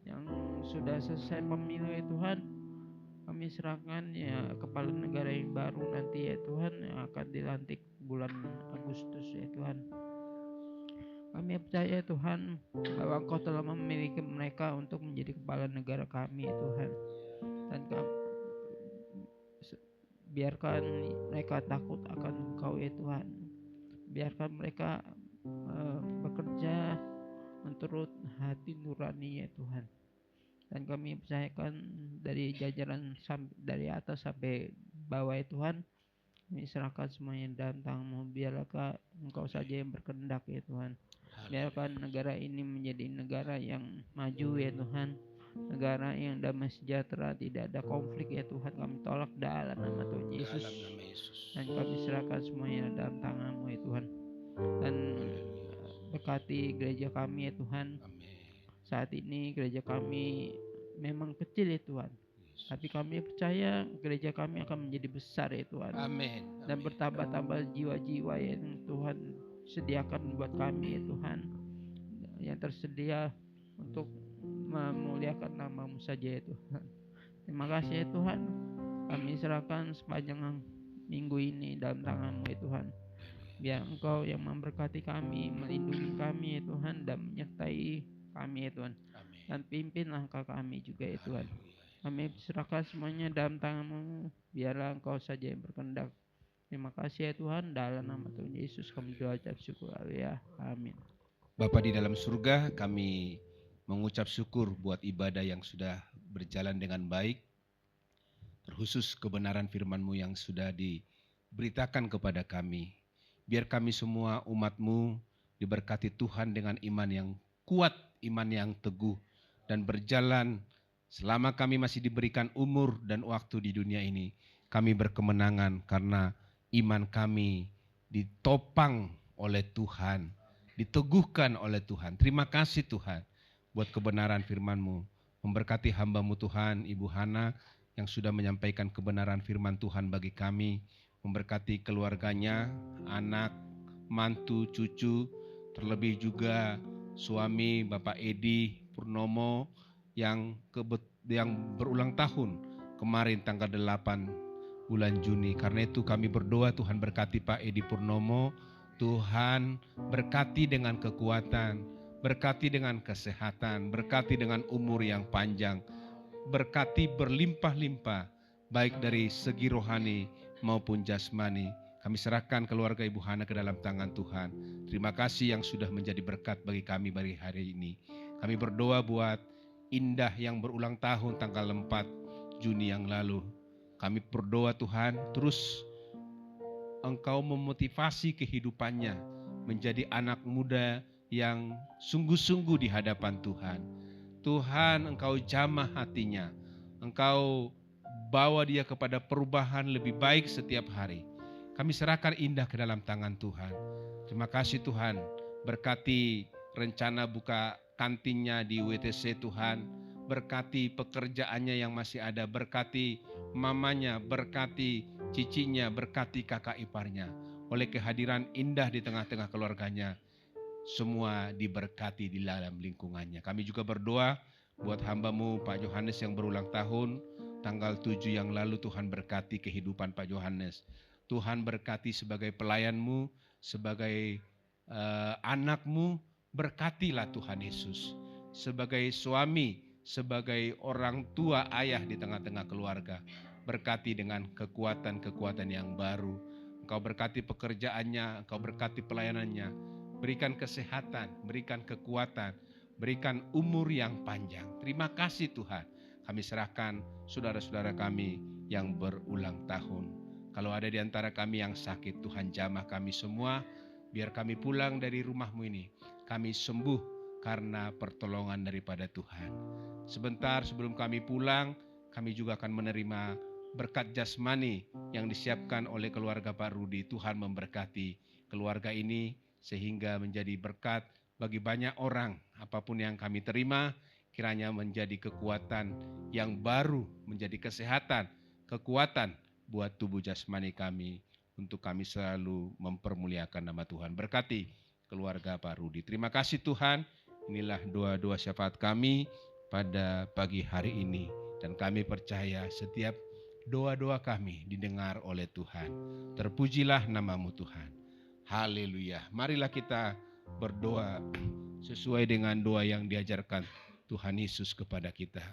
yang sudah selesai pemilu ya Tuhan. Kami serahkan ya kepala negara yang baru nanti ya Tuhan, yang akan dilantik bulan Agustus ya Tuhan. Kami percaya Tuhan bahwa Engkau telah memiliki mereka untuk menjadi kepala negara kami ya Tuhan. Dan biarkan mereka takut akan Engkau ya Tuhan. Biarkan mereka bekerja menurut hati nurani ya Tuhan. Dan kami percayakan dari jajaran dari atas sampai bawah ya Tuhan, kami serahkan semuanya dalam tangan-Mu. Biarlah Engkau saja yang berkehendak ya Tuhan. Biarkan negara ini menjadi negara yang maju ya Tuhan, negara yang damai sejahtera, tidak ada konflik ya Tuhan. Kami tolak dalam nama Tuhan Yesus. Dan kami serahkan semuanya dalam tangan-Mu ya Tuhan. Dan berkati gereja kami ya Tuhan. Saat ini gereja kami memang kecil ya Tuhan, tapi kami percaya gereja kami akan menjadi besar ya Tuhan. Amin. Dan bertambah-tambah jiwa-jiwa yang Tuhan sediakan buat kami ya Tuhan, yang tersedia untuk memuliakan nama-Mu saja ya Tuhan. Terima kasih ya Tuhan. Kami serahkan sepanjang minggu ini dalam tangan-Mu ya Tuhan. Biar Engkau yang memberkati kami, melindungi kami ya Tuhan, dan menyertai kami ya Tuhan. Amin. Dan pimpin langkah kami juga ya Tuhan. Haleluya. Kami serahkan semuanya dalam tangan-Mu, biarlah Engkau saja yang berkehendak. Terima kasih ya Tuhan, dalam nama Tuhan Yesus kami doa ucap syukur. Haleluya. Amin. Bapa di dalam surga, kami mengucap syukur buat ibadah yang sudah berjalan dengan baik, terkhusus kebenaran firman-Mu yang sudah diberitakan kepada kami. Biar kami semua umat-Mu diberkati Tuhan dengan iman yang kuat, iman yang teguh, dan berjalan selama kami masih diberikan umur dan waktu di dunia ini. Kami berkemenangan karena iman kami ditopang oleh Tuhan, diteguhkan oleh Tuhan. Terima kasih Tuhan buat kebenaran firman-Mu. Memberkati hamba-Mu Tuhan, Ibu Hana yang sudah menyampaikan kebenaran firman Tuhan bagi kami. Memberkati keluarganya, anak, mantu, cucu, terlebih juga suami Bapak Edi Purnomo yang berulang tahun kemarin tanggal 8 bulan Juni. Karena itu kami berdoa Tuhan berkati Pak Edi Purnomo, Tuhan berkati dengan kekuatan, berkati dengan kesehatan, berkati dengan umur yang panjang, berkati berlimpah-limpah, baik dari segi rohani maupun jasmani. Kami serahkan keluarga Ibu Hana ke dalam tangan Tuhan. Terima kasih yang sudah menjadi berkat bagi kami bagi hari ini. Kami berdoa buat Indah yang berulang tahun tanggal 4 Juni yang lalu. Kami berdoa Tuhan, terus Engkau memotivasi kehidupannya menjadi anak muda yang sungguh-sungguh di hadapan Tuhan. Tuhan, Engkau jamah hatinya. Engkau bawa dia kepada perubahan lebih baik setiap hari. Kami serahkan Indah ke dalam tangan Tuhan. Terima kasih Tuhan, berkati rencana buka kantinnya di WTC Tuhan. Berkati pekerjaannya yang masih ada, berkati mamanya, berkati cicinya, berkati kakak iparnya. Oleh kehadiran Indah di tengah-tengah keluarganya, semua diberkati di dalam lingkungannya. Kami juga berdoa buat hamba-Mu Pak Yohanes yang berulang tahun tanggal 7 yang lalu. Tuhan berkati kehidupan Pak Yohanes. Tuhan berkati sebagai pelayan-Mu, sebagai anak-Mu, berkatilah Tuhan Yesus. Sebagai suami, sebagai orang tua, ayah di tengah-tengah keluarga, berkati dengan kekuatan-kekuatan yang baru. Engkau berkati pekerjaannya, Engkau berkati pelayanannya, berikan kesehatan, berikan kekuatan, berikan umur yang panjang. Terima kasih Tuhan. Kami serahkan saudara-saudara kami yang berulang tahun. Kalau ada di antara kami yang sakit, Tuhan jamah kami semua. Biar kami pulang dari rumah-Mu ini, kami sembuh karena pertolongan daripada Tuhan. Sebentar sebelum kami pulang, kami juga akan menerima berkat jasmani yang disiapkan oleh keluarga Pak Rudi. Tuhan memberkati keluarga ini sehingga menjadi berkat bagi banyak orang. Apapun yang kami terima, kiranya menjadi kekuatan yang baru, menjadi kesehatan, kekuatan buat tubuh jasmani kami, untuk kami selalu mempermuliakan nama Tuhan. Berkati keluarga Pak Rudi. Terima kasih Tuhan. Inilah doa-doa syafaat kami pada pagi hari ini. Dan kami percaya setiap doa-doa kami didengar oleh Tuhan. Terpujilah nama-Mu Tuhan. Haleluya. Marilah kita berdoa sesuai dengan doa yang diajarkan Tuhan Yesus kepada kita.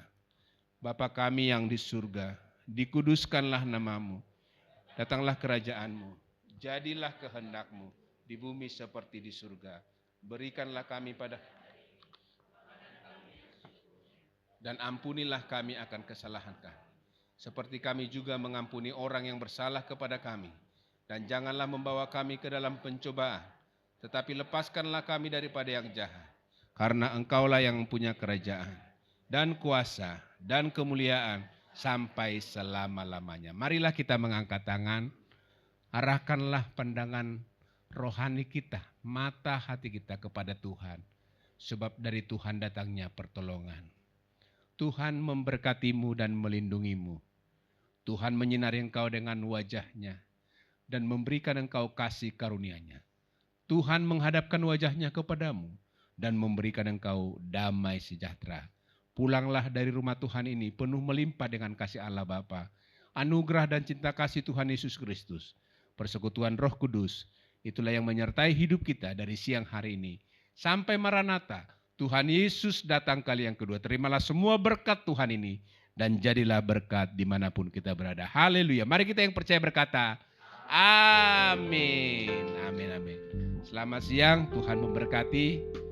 Bapa kami yang di surga, dikuduskanlah nama-Mu. Datanglah kerajaan-Mu. Jadilah kehendak-Mu di bumi seperti di surga. Berikanlah kami dan ampunilah kami akan kesalahan kami, seperti kami juga mengampuni orang yang bersalah kepada kami. Dan janganlah membawa kami ke dalam pencobaan, tetapi lepaskanlah kami daripada yang jahat. Karena Engkaulah yang mempunyai kerajaan dan kuasa dan kemuliaan sampai selama-lamanya. Marilah kita mengangkat tangan, arahkanlah pandangan rohani kita, mata hati kita kepada Tuhan. Sebab dari Tuhan datangnya pertolongan. Tuhan memberkatimu dan melindungimu. Tuhan menyinari engkau dengan wajah-Nya dan memberikan engkau kasih karunia-Nya. Tuhan menghadapkan wajah-Nya kepadamu dan memberikan engkau damai sejahtera. Pulanglah dari rumah Tuhan ini penuh melimpah dengan kasih Allah Bapa, anugerah dan cinta kasih Tuhan Yesus Kristus, persekutuan Roh Kudus Itulah yang menyertai hidup kita dari siang hari ini. Sampai Maranatha, Tuhan Yesus datang kali yang kedua. Terimalah semua berkat Tuhan ini dan jadilah berkat dimanapun kita berada. Haleluya. Mari kita yang percaya berkata, amin. Amin, amin. Selamat siang, Tuhan memberkati.